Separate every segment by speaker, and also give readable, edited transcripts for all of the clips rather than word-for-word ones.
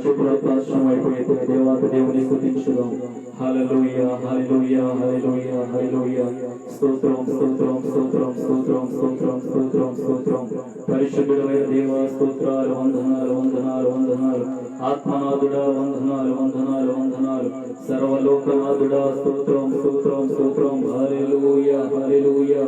Speaker 1: ప్రకాశం అయిపోయిన దేవాత దేవుని స్తుతించుదాం. హల్లెలూయా హల్లెలూయా హల్లెలూయా హల్లెలూయా. స్తోత్రం స్తోత్రం స్తోత్రం స్తోత్రం స్తోత్రం స్తోత్రం స్తోత్రం. పరిశుద్ధుడైన దేవా స్తోత్రాలు, వందనాలు వందనాలు వందనాలు. ఆత్మనాథుడా వందనాలు వందనాలు వందనాలు. సర్వలోకనాథుడా స్తోత్రం స్తోత్రం స్తోత్రం. హల్లెలూయా హల్లెలూయా.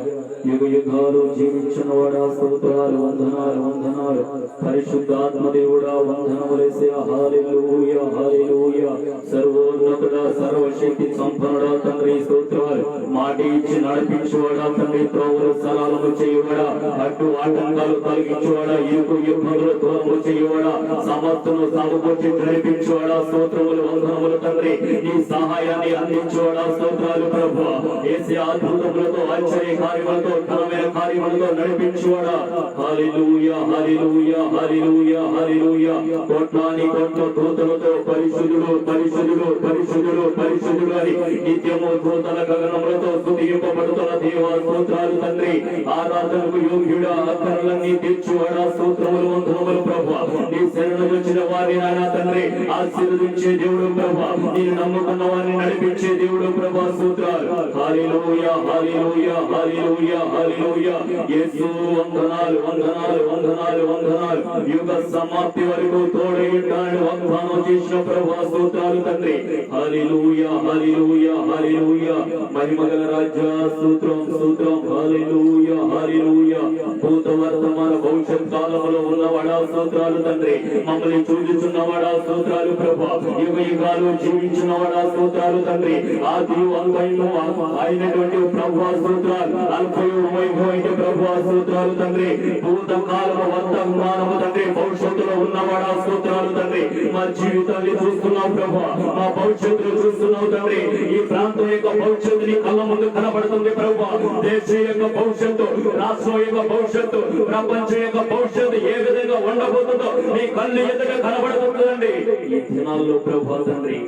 Speaker 1: యుగ యుగాలు జీవించిన వాడా స్తోత్రాలు, వందనాలు వందనాలు. పరిశుద్ధాత్మదేవుడా వందనములేసయ్యా. హల్లెలూయా హల్లెలూయా. సర్వోన్నతుడా సర్వశక్తి సంపన్నుడా తండ్రి స్తోత్రాలు. మాట ఇచ్చి నడిపించువాడా తండ్రి, త్రోవలు సలాలను చేయువాడా, అడ్డు ఆటంకాలు తొలగించువాడా, ఇరుకు ఇబ్బందులు దూరము చేయువాడా, సమర్థను సాగుకొచ్చి నడిపించువాడా స్తోత్రములు వందనములు తండ్రి. నీ సహాయాన్ని అందించువాడా స్తోత్రాలు ప్రభువా. యేసయ్యా అద్భుతములతో ఆశ్చర్య కార్యములతో ఘనమైన కార్యములతో నడిపించువాడా. హల్లెలూయా హల్లెలూయా హల్లెలూయా హల్లెలూయా. కోట్లాని కోట్ల దూతలతో పరిశుద్ధుడు పరిశుద్ధుడు పరిశుద్ధుడు పరిశుద్ధుడు అని నిత్యము దూతల గగనములతో స్తుతింపబడుతున్న దేవా స్తోత్రాలు తండ్రి. ఆరాధనకు యోగ్యుడా, అక్కరలన్నీ తీర్చువాడా స్తోత్రములు వందనములు ప్రభువా. నీ శరణు వచ్చిన వారిని నాయనా తండ్రి ఆశీర్వదించే దేవుడు ప్రభువా. నేను నమ్ముకున్న వారిని నడిపించే దేవుడు ప్రభువా స్తోత్రాలు. హల్లెలూయా హల్లెలూయా హల్లెలూయా హల్లెలూయా. యేసు వందనాలు వందనాలు వందనాలు వందనాలు. యుగ సమాప్తి వరకు తోడై ఉంటానని వాగ్దానం చేసిన ప్రభువా స్తోత్రాలు తండ్రి. హల్లెలూయా హల్లెలూయా హల్లెలూయా. మహిమగల రాజా స్తోత్రం స్తోత్రం. హల్లెలూయా హల్లెలూయా. భూత వర్తమాన భవిష్యత్ కాలములో ఉన్నవాడా స్తోత్రాలు తండ్రి. మమ్మల్ని చూచుచున్నవాడా స్తోత్రాలు ప్రభువా. యుగ యుగాలు జీవించినవాడా స్తోత్రాలు తండ్రి. ఆది అంతము అయినటువంటి ప్రభువా స్తోత్రాలు. అల్పయు వైభవైన ప్రభువా స్తోత్రాలు తండ్రి. భూత కాలము వర్తమానము తండ్రి, భవిష్యత్తులో ఉన్నవాడా స్తోత్రాలు తండ్రి. మా జీవితాన్ని చూస్తున్నావు ప్రభువా, మా భవిష్యత్తును చూస్తున్నావు తండ్రి. ఈ ప్రాంతం యొక్క భవిష్యత్తు నీ కళ్ళ ముందు కనబడుతుంది ప్రభువా. దేశం యొక్క భవిష్యత్తు, రాష్ట్రం యొక్క భవిష్యత్తు, ప్రపంచం యొక్క భవిష్యత్తు ఏ విధంగా ఉండబోతుందో నీ కళ్ళు ఎదుట కనబడుతుందండి ఈ దినాల్లో ప్రభువా తండ్రి.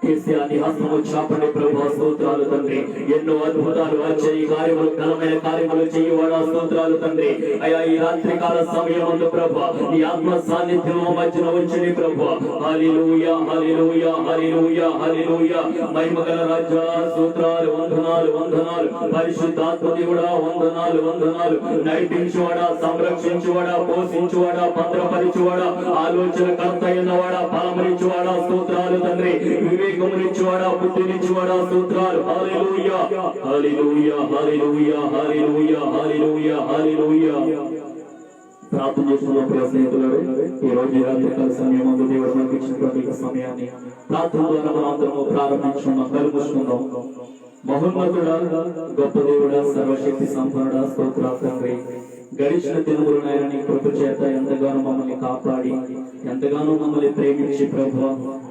Speaker 1: కేసీఆర్ హస్తము చాపండి ప్రభువా స్తోత్రాలు తండ్రి. ఎన్నో అద్భుతాలు ఆశ్చర్య కార్యములు ఘనమైన కార్యములు చేయువాడా స్తోత్రాలు తండ్రి. అయ్యా ఈ రాత్రి కాల సమయమందు ప్రభువా నీ ఆత్మ సాన్నిధ్యం మధ్యన ఉంచండి ప్రభువా. హల్లెలూయా హల్లెలూయా హల్లెలూయా హల్లెలూయా. మహిమగల రాజా స్తోత్రాలు, వందనాలు వందనాలు. పరిశుద్ధాత్మ దేవుడా వందనాలు వందనాలు. నడిపించువాడా, సంరక్షించువాడా, పోషించువాడా, భద్రపరిచువాడా, ఆలోచన కర్త అయినవాడా, బలమరించువాడా స్తోత్రాలు తండ్రి. వివేకమునిచ్చువాడా, బుద్ధినిచ్చువాడా స్తోత్రాలు. హల్లెలూయా హల్లెలూయా హల్లెలూయా హల్లెలూయా హల్లెలూయా హల్లెలూయా. ప్రార్థన చేస్తున్న ప్రియ స్నేహితులారా, ఈ రోజు రాత్రికాల సమయమందు దేవుడు మనకు ఇచ్చినటువంటి సమయాన్ని ప్రార్థన ద్వారా మనం అందరము ప్రారంభించుకుందాం. కలుపుకుందాం. మహోన్నతుడా, గొప్ప దేవుడా, సర్వశక్తి సంపన్నుడా స్తోత్రాలు తండ్రి. గడిచిన దినములు నాయన నీ కృప చేత ఎంతగానో మమ్మల్ని కాపాడి, ఎంతగానో మమ్మల్ని ప్రేమించి ప్రభువా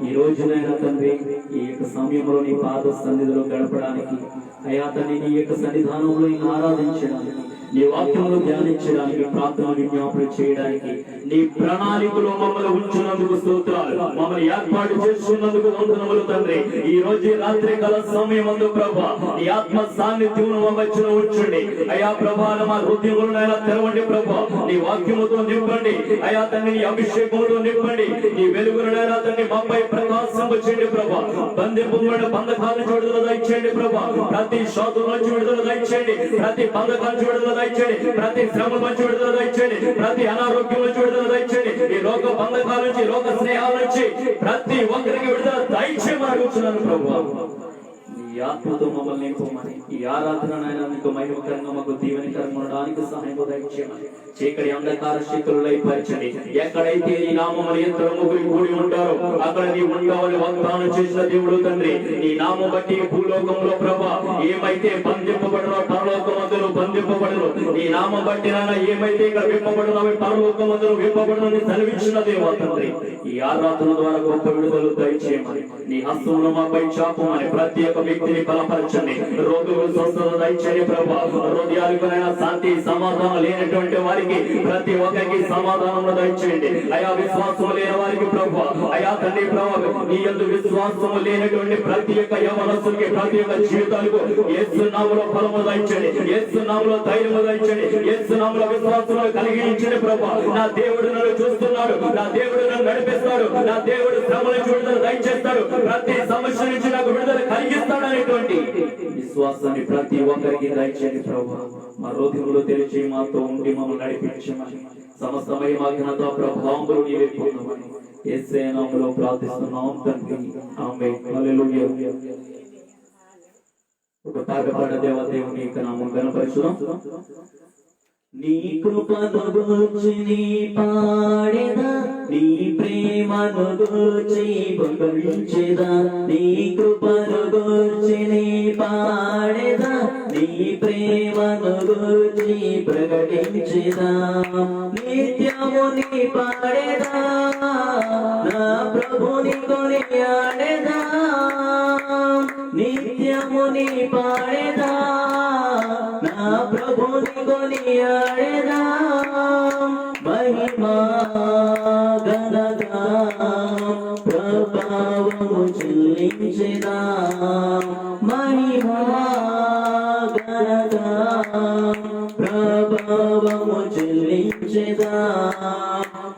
Speaker 1: ఈ రోజునైనా తండ్రి ఈ యొక్క సమయంలో నీ పాద సన్నిధిలో గడపడానికి, అయా తండ్రి నీ యొక్క సన్నిధానంలో ఆరాధించడానికి, నీ వాక్యములు ధ్యానించడానికి, ప్రార్థన విజ్ఞాపన చేయడానికి నీ ప్రణాళికలో మమ్మల్ని ఉంచినందుకు స్తోత్రాలు. మమ్మల్ని ఏర్పాటు చేసుకున్నందుకు వందనములు తండ్రి. ఈ రోజు రాత్రి కాల సమయమందు ప్రభువా నీ ఆత్మ సాన్నిధ్యం మధ్యలో ఉంచండి. అయా ప్రభా మా హృదయములనైనా తెరవండి ప్రభువా. నీ వాక్యముతో నింపండి అయా తండ్రి. నీ అభిషేకముతో నింపండి. నీ వెలుగునైనా తండ్రి మాపై ప్రకాశింపచేయండి ప్రభువా. బంధింపబడిన బంధకాల నుంచి విడుదల దయచేయండి ప్రభువా. ప్రతి శోధన నుంచి విడుదల దయచేయండి. ప్రతి బంధకాల నుంచి విడుదల దయచేయండి. ప్రతి శ్రమ నుంచి విడుదల దయచేయండి. ప్రతి అనారోగ్యం నుంచి విడుదల దయచేయండి. ఈ లోక బంధకాల నుంచి, లోక స్నేహాల నుంచి ప్రతి ఒక్కరికి విడుదల దయచేయమని అడుగుతున్నాను ప్రభువా. ఈ ఆత్మతో మమ్మల్ని నింపమని, ఈ ఆరాధన నాయన మీకు మహిమకరంగా మాకు దీవెనకరంగా ఉండడానికి సహాయం దయచేయమని, చీకటి అంధకార శక్తులు లయపరచండి. ఎక్కడైతే నీ నామములు యంత్రము కూడి ఉంటారో అక్కడ నీ ఉండవని వాగ్దానం చేసిన దేవుడు తండ్రి. నీ నామం బట్టి భూలోకంలో ప్రభా ఏమైతే బంధింపబడరో పరలోకమందులు బంధింపబడరు. నీ నామం బట్టి నాయన ఏమైతే ఇక్కడ విప్పబడరో అవి పరలోకమందులు విప్పబడరని సెలవిచ్చిన దేవా తండ్రి. ఈ ఆరాధన ద్వారా గొప్ప విడుదల దయచేయమని, నీ హస్తమును మాపై చాపమని, ప్రతి ఒక్క వ్యక్తి వ్యక్తిని బలపరచండి, రోగులు స్వస్థత దయచేయండి ప్రభా. హృదయాలకు శాంతి సమాధానం లేనటువంటి వారికి ప్రతి ఒక్కరికి సమాధానం దయచేయండి అయా. విశ్వాసం లేని వారికి ప్రభా అయా తండ్రి ప్రభు నీ యందు విశ్వాసం లేనటువంటి ప్రతి ఒక్క యవనస్తులకి ప్రతి ఒక్క జీవితాలకు యేసు నామములో ఫలము దయచేయండి, యేసు నామములో ధైర్యము దయచేయండి, యేసు నామములో విశ్వాసము కలిగించండి ప్రభా. నా దేవుడు నన్ను చూస్తున్నాడు, నా దేవుడు నన్ను నడిపిస్తాడు, నా దేవుడు శ్రమల నుంచి విడుదల దయచేస్తాడు, ప్రతి సమస్య నుంచి నాకు విడుదల కలిగిస్తాడు అనేటువంటి విశ్వాసాన్ని ప్రతి ఒక్కరికి దయచేయండి ప్రభా. మా హృదయములో తెరిచి మాతో ఉండి మమ్మల్ని నడిపించమని సమస్తమై మా ఘనత ప్రభావములు నీవే పొందమని యేసయ్య నామములో ప్రార్థిస్తున్నాం తండ్రి, ఆమేన్. హల్లెలూయా. ఒక పాట పాడ దేవుని యొక్క నామం ఘనపరచుదాం. నీ కృపను గూర్చి నీ పాడెదా, నీ ప్రేమను గూర్చి పొగడించెదా, నీ కృపను గూర్చి నీ పాడెదా, నీ ప్రేమను గూర్చి ప్రకటించెదా, నిత్యము నీ పాడెదా, నా ప్రభుని కొనియాడెదా, నిత్యము నీ పాడెదా, నా ప్రభుని కొనియాడెదా, మహిమా ఘనత ప్రభావము చెల్లించెదా, మహిమా ఘనత ప్రభావము చెల్లించెదా,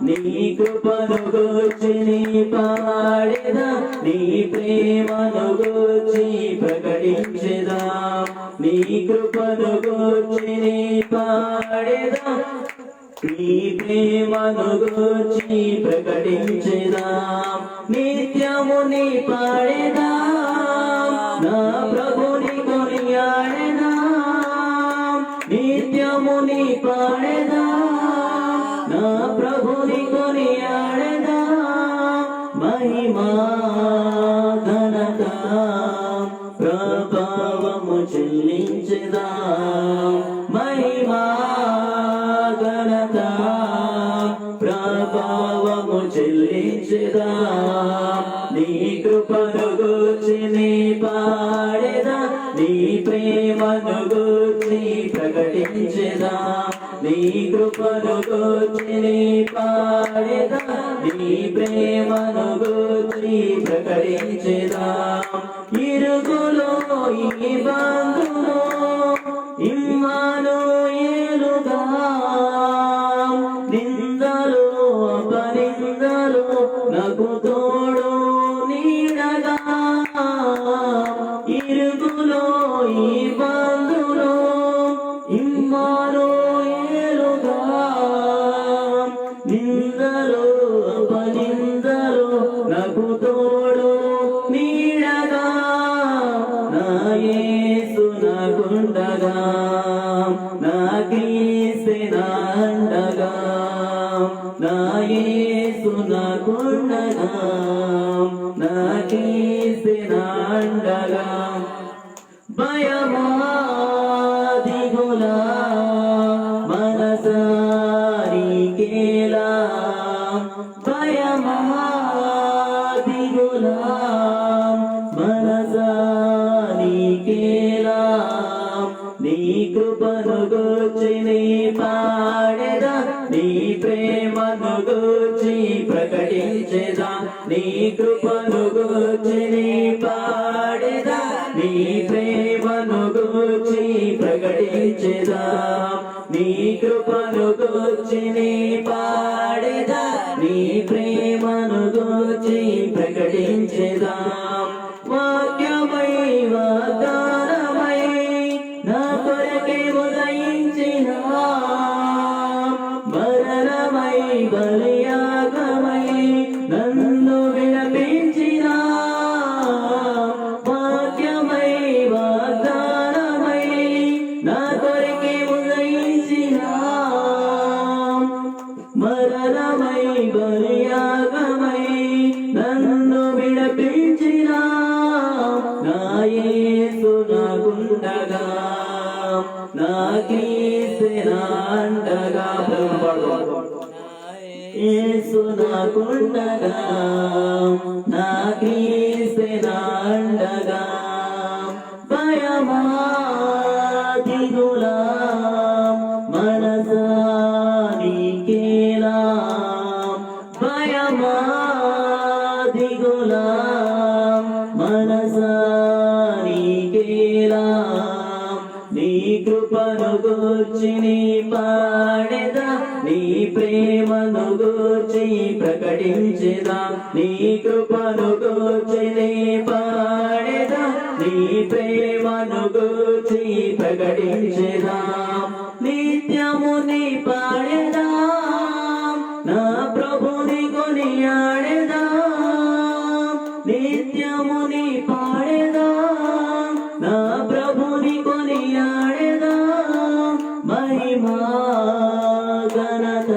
Speaker 1: నీ కృపను గూర్చి నీ పాడెదా, నీ ప్రేమను గూర్చి ప్రకటించెదా, నీ కృపను గూర్చి నీ పాడెదా, నీ ప్రేమను గూర్చి ప్రకటించెదా, నిత్యము నీ పాడెదా, నా ప్రభుని కొనియాడెదా, నిత్యము నీ పాడెదా, నా ప్రభుని కొనియాడెదా, మహిమా ఘనత ప్రభావము చెల్లించెదా, మహిమా ఘనత ప్రభావము చెల్లించెదా, నీ కృపను గూర్చి నీ పాడెదా, నీ ప్రేమను గూర్చి ప్రకటించెదా, నీ కృపను గూర్చి నీ పాడెదా, నీ ప్రేమను గూర్చి ప్రకటించెదా, ఇరుగులో ఈ బంధులో ఇమ్మానుయేలుగా, నిందలు అపనిందలు నాకు తోడు నీడగా, ఇరుగులో ఈ బంధులో ఇమ్మానుయేలుగా, నిందలు అపనిందలు నాకు తోడు నీడగా, నా యేసు నాకుండగా, నా క్రీస్తు నా అండగా, నా యేసు నాకుండగా, నా క్రీస్తు నా అండగా, భయమా దిగులా మనసారికేలా, భయమా దిగులా మనసారికేలా, నీ కృపను గూర్చి నీ పాడెదా, నీ ప్రేమను గూర్చి ప్రకటించెదా, నీ కృపను గూర్చి నీ పాడెదా, నీ ప్రేమను గూర్చి ప్రకటించెదా, నీ కృపను గూర్చి నీ పాడెదా, నీ ప్రేమను గూర్చి ప్రకటించెదా, వాక్యమై వాగ్దానమై నా కొరకే ఉదయించిన, మరణమై బలియాగమై నన్ను విలపించిన, వాక్యమై వాగ్దానమై నా కొరకే ఉదయించిన, మరణమై బలియాగమై నన్ను విలపించిన, నా యేసు నాకుండగా, నా క్రీస్తు నా అండగా, యేసు నాకుండగా, నా క్రీస్తు నా అండగా, ప్రకటించేదా నీ కృపను గూర్చి పాడేదా నీ ప్రేమను గూర్చి ప్రకటించేదా నిత్యము నీ పాడేదా నా ప్రభుని కొనియాడేదా నిత్యము నీ పాడేదా నా ప్రభుని కొనియాడేదా మహిమా ఘనత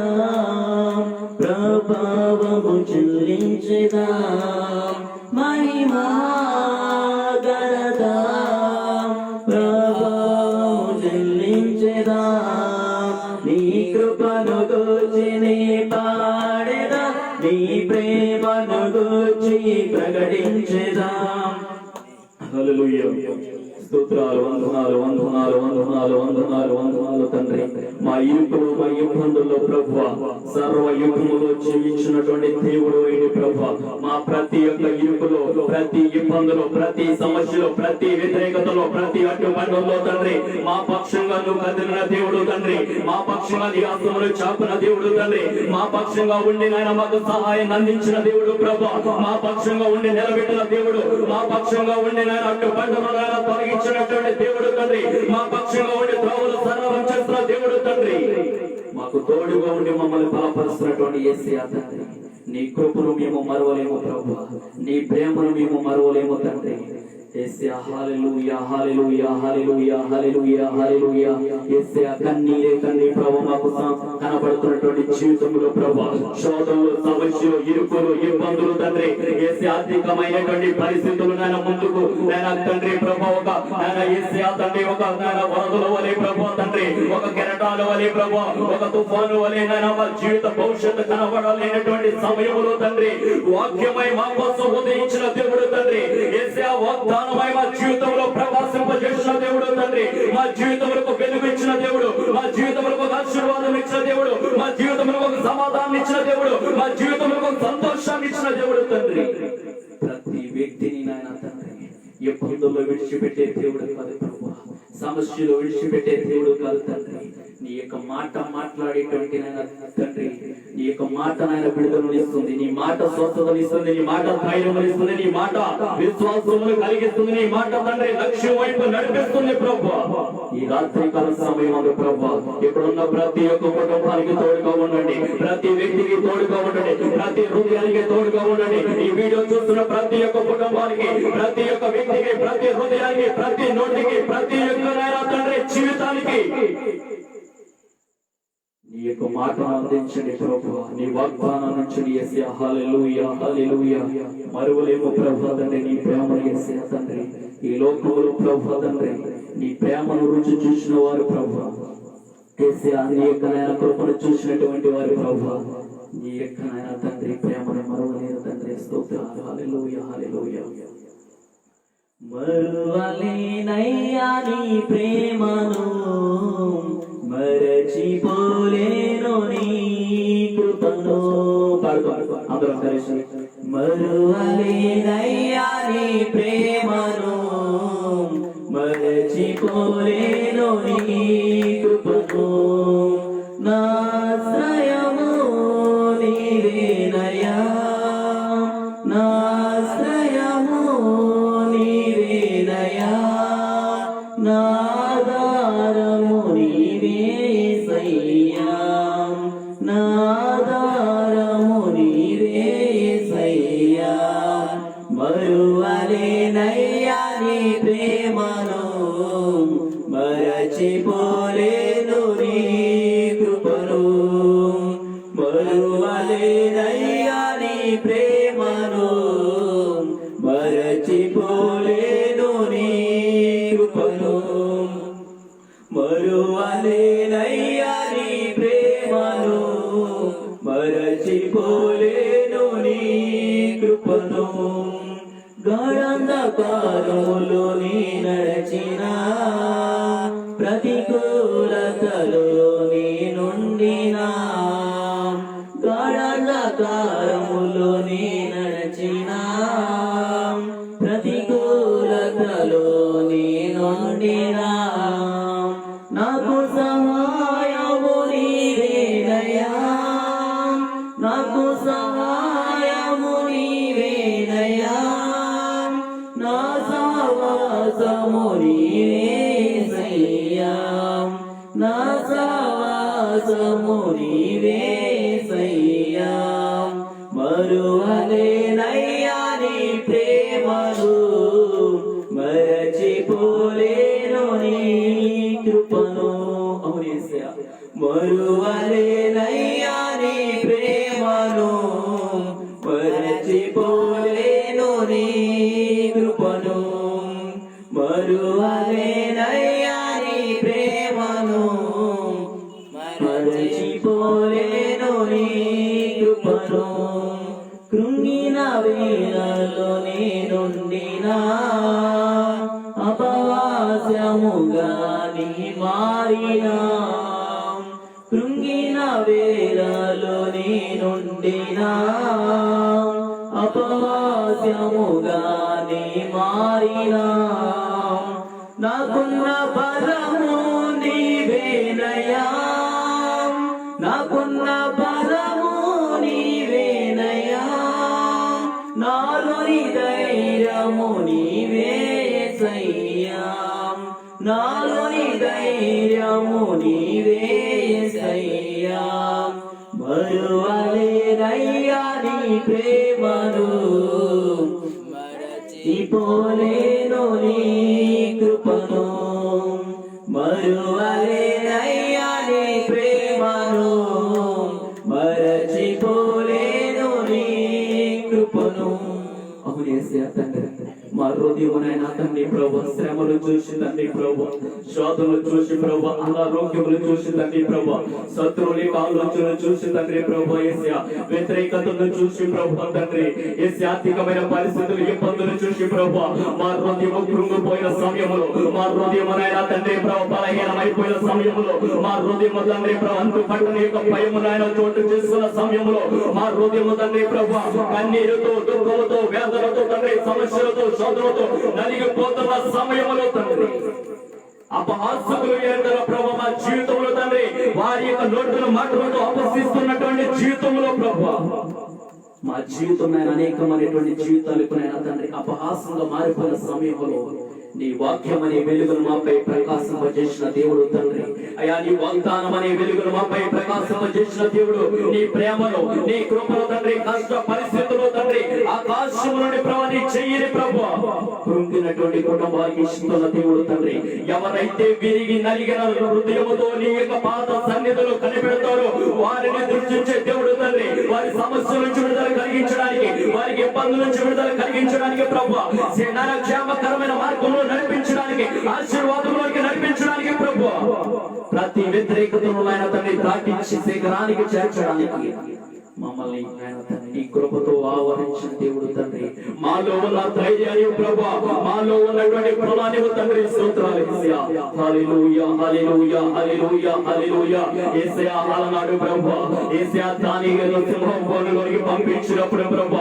Speaker 1: ప్రభావము చెల్లించేదా మహిమా ఘనత ప్రభావము చెల్లించేదా నీ కృపను గూర్చి నీ పాడేదా నీ ప్రేమను గూర్చి ప్రకటించేదా. హల్లెలూయా. స్తోత్రాలు, వందనాలు వందనాలు వందనాలు వందనాలు వందనాలు తండ్రి. మా ఇరుకులు మా ఇబ్బందుల్లో ప్రభువా సర్వ యుగములో జీవించినటువంటి దేవుడు అయిన ప్రభువా మా ప్రతి ఒక్క ఇరుకులో ప్రతి ఇబ్బందులో ప్రతి సమస్యలో ప్రతి వ్యతిరేకతలో ప్రతి అడ్డుబంధంలో తండ్రి మా పక్షంగా నువ్వు కదిలిన దేవుడు తండ్రి. మా పక్షంగా నీ హస్తములు చాపిన దేవుడు తండ్రి. మా పక్షంగా ఉండి నాయన మాకు సహాయం అందించిన దేవుడు ప్రభువా మా పక్షంగా ఉండి నిలబెట్టిన దేవుడు. మా పక్షంగా ఉండి నాయన అడ్డుబంధములను తొలగించినటువంటి దేవుడు తండ్రి. మా పక్షంగా ఉండి త్రోవలు సరళం చేస్తున్న దేవుడు తండ్రి. మాకు తోడుగా ఉండి మమ్మల్ని బలపరుస్తున్నటువంటి యేసయ్య తండ్రి. నీ కృపను మేము మరవలేము ప్రభువా నీ ప్రేమను మేము మరవలేము తండ్రి. యేసయ్య హల్లెలూయా హల్లెలూయా హల్లెలూయా హల్లెలూయా హల్లెలూయా. యేసయ్య కన్నీరే కన్నీరు ప్రభువా మాకు కనబడుతున్నటువంటి జీవితంలో ప్రభువా శోధనలు సమస్యలు ఇరుకులు ఇబ్బందులు తండ్రి. యేసయ్య ఆర్థికమైనటువంటి పరిస్థితులు నాయన ముందుకు నాయన తండ్రి ప్రభువా ఒక నాయన యేసయ్య తండ్రి ఒక నాయన వరదల వలె ప్రభువా తండ్రి ఒక కెరటాల వలె ప్రభువా ఒక తుఫాను వలె నాయన మా జీవిత భవిష్యత్తు కనబడలేనటువంటి సమయంలో తండ్రి వాక్యమై మా కోసం ఉదయించిన దేవుడు తండ్రి. యేసయ్య వాగ్దానమై మా జీవితంలో ప్రకాశింపజేసిన దేవుడు తండ్రి. మా జీవితంలో వెలుగిచ్చిన దేవుడు. మా జీవితంలో ఒక ఆశీర్వాదం ఇచ్చిన దేవుడు. మా జీవితంలో ఒక సమాధానం ఇచ్చిన దేవుడు. మా జీవితంలో ఒక సంతోషాన్ని ఇచ్చిన దేవుడు తండ్రి. ప్రతి వ్యక్తిని నాయన తండ్రి ఇబ్బందుల్లో విడిచిపెట్టే దేవుడు కాదు ప్రభువా సమస్యలు విడిచిపెట్టే దేవుడు కాదు తండ్రి. నీ యొక్క మాట మాట్లాడేటువంటి నాయన తండ్రి నీ యొక్క మాట నాయన విడుదలనిస్తుంది. నీ మాట స్వస్థతనిస్తుంది. నీ మాట ధైర్యమనిస్తుంది. నీ మాట విశ్వాసమును కలిగిస్తుంది. నీ మాట తండ్రి లక్ష్యం వైపు నడిపిస్తుంది ప్రభువా. ఈ రాత్రికాల సమయంలో ప్రభువా ఇప్పుడున్న ప్రతి ఒక్క కుటుంబానికి తోడుగా ఉండండి. ప్రతి వ్యక్తికి తోడుగా ఉండండి. ప్రతి హృదయానికి తోడుగా ఉండండి. ఈ వీడియో చూస్తున్న ప్రతి ఒక్క కుటుంబానికి ప్రతి ఒక్క వ్యక్తికి ప్రతి హృదయానికి ప్రతి నోటికి ప్రతి ఒక్క తండ్రి జీవితానికి నీ యొక్క మాటను అందించండి ప్రభువా. నీ వాగ్దానం నుంచి యేసయ్య హల్లెలూయా హల్లెలూయా. మరువలేము ప్రభువా తండ్రి నీ ప్రేమను యేసయ్య తండ్రి. ఈ లోకంలో ప్రభువా తండ్రి నీ ప్రేమను రుచి చూసిన వారు ప్రభువా యేసయ్య నీ యొక్క నాయన కృపను చూసినటువంటి వారు ప్రభువా నీ యొక్క నాయన తండ్రి ప్రేమను మరువలేరు తండ్రి. స్తోత్రాలు. హల్లెలూయా హల్లెలూయా. మరువలేనయ్యా నీ ప్రేమను మరచిపోలేను నీ కృపను. అందరం కలిసి మరువలేనయ్యా నీ ప్రేమను మరచిపోలేను నీ కృపను. నా ఆశ్రయము నీవేనయ్యా నా ఆశ్రయము నీవేనయ్యా నా ఆధారము నీవే యేసయ్యా నా ఆధారము నీవే యేసయ్యా. మరువలేనయ్యా నీ ప్రేమను మరచిపోలేను నీ కృపను. మరువలేనయ్యా నీ ప్రేమను మరచిపోలేను నీ కృపను. మరువలేనయ్యా నీ ప్రేమను మరచిపోలేను నీ కృపను. గాఢంధకారములో నీ నడచిన ప్రతికూలతలో నీ నుండినా గాఢంధకారములో నీ నడచిన ప్రతికూలతలో నీ నుండినా నాకు సహాయము నీవేనయ్యా నాకు సహాయం సహవాసము నీవేసయ్యా మరువలేనయ్యా నీ ప్రేమను మరచిపోలేను నీ కృపను అవును యేసయ్యా మరువలేనయ్యా నీ ప్రేమను మరచిపోలేను నీ కృపను మరువలేనయ్యా నీ ప్రేమను మరచిపోలేను నీ కృపను కృంగిన వేళలో నేనుండినా అపవాస్యముగా నీ మారినా కృంగిన వేళలో నేనుండినా అపవాస్యముగా నీ మారినా నాకున్న బలము నీవేనయ్యా నాకున్న బలము నీవేనయ్యా నాలోని ధైర్యము నీవేసయ్యా నాలోని ధైర్యము నీవేసయ్యా మరువలేనయ్యా నీ ప్రేమను మరచిపోలేను నీ కృపను మరువలేనయ్యా నీ ప్రేమను మరచిపోలేను నీ కృపను అవును యేసయ్యా తండ్రి మా హృదయమునైనా తండ్రి ప్రభు శ్రమలు చూసి తండ్రి ప్రభు శోధనలు చూసి ప్రభు అనారోగ్యములు చూసి తండ్రి ప్రభు శత్రువుల ఆలోచనలు చూసి తండ్రి ప్రభు యేసయ్యా వ్యతిరేకతను చూసి ప్రభు తండ్రి యేసయ్యా ఆర్థికమైన పరిస్థితులు ఇబ్బందులు చూసి ప్రభు మా హృదయము కృంగిపోయిన సమయంలో మా హృదయమునైనా తండ్రి ప్రభు బలహీనమైపోయిన సమయంలో మా హృదయము తండ్రి ప్రభు అంతు పట్టని యొక్క భయమునైనా చోటు చేసుకున్న సమయంలో మా హృదయము తండ్రి ప్రభు కన్నీరుతో దుఃఖముతో వేదనతో తండ్రి సమస్యలతో శోధనతో నలిగిపోతున్న సమయంలో తండ్రి అపహాస్యకులు ఏంటో ప్రభు మా జీవితంలో తండ్రి వారి యొక్క నోటుల మాటలతో అపహసిస్తున్నటువంటి జీవితంలో ప్రభు మా జీవితంలో అనేకమైనటువంటి జీవితాలకు నైనా తండ్రి అపహాసంగా మారిపోయిన సమయంలో నీ వాక్యం అనే వెలుగును మాపై ప్రకాశింపజేసిన దేవుడు తండ్రి అయ్యా నీ వాగ్దానం అనే వెలుగును మాపై ప్రకాశింపజేసిన దేవుడు నీ ప్రేమలో నీ కృపలో తండ్రి కష్ట పరిస్థితుల్లో తండ్రి ఆకాశం నుండి ప్రభు నీ చెయ్యని ప్రభు కృంగినటువంటి కుటుంబానికి ఇస్తున్న దేవుడు తండ్రి ఎవరైతే విరిగి నలిగిన హృదయముతో నీ యొక్క పాత సన్నిధిలో కనిపెడతారో వారిని దృష్టించే దేవుడు తండ్రి వారి సమస్యల నుంచి విడుదల కలిగించడానికి వారికి ఇబ్బందుల నుంచి విడుదల కలిగించడానికి ప్రభు క్షేమకరమైన మార్గంలో నడిపించడానికి ఆశీర్వాదంలోకి నడిపించడానికి ప్రభు ప్రతి వ్యతిరేకతను ఆయన తండ్రి దాటించి శిఖరానికి చేర్చడానికి మమ్మల్ని ఆయన తండ్రి కృపతో ఆవరించిన దేవుడు తండ్రి మాలో ఉన్న ధైర్యాన్ని ప్రభు మాలో ఉన్నటువంటి బలాన్ని తండ్రి స్తోత్రాలు యేసయ్యా హల్లెలూయా హల్లెలూయా హల్లెలూయా హల్లెలూయా యేసయ్యా అలనాడు ప్రభు యేసయ్యా దానియేలును సింహంలోకి పంపించినప్పుడు ప్రభు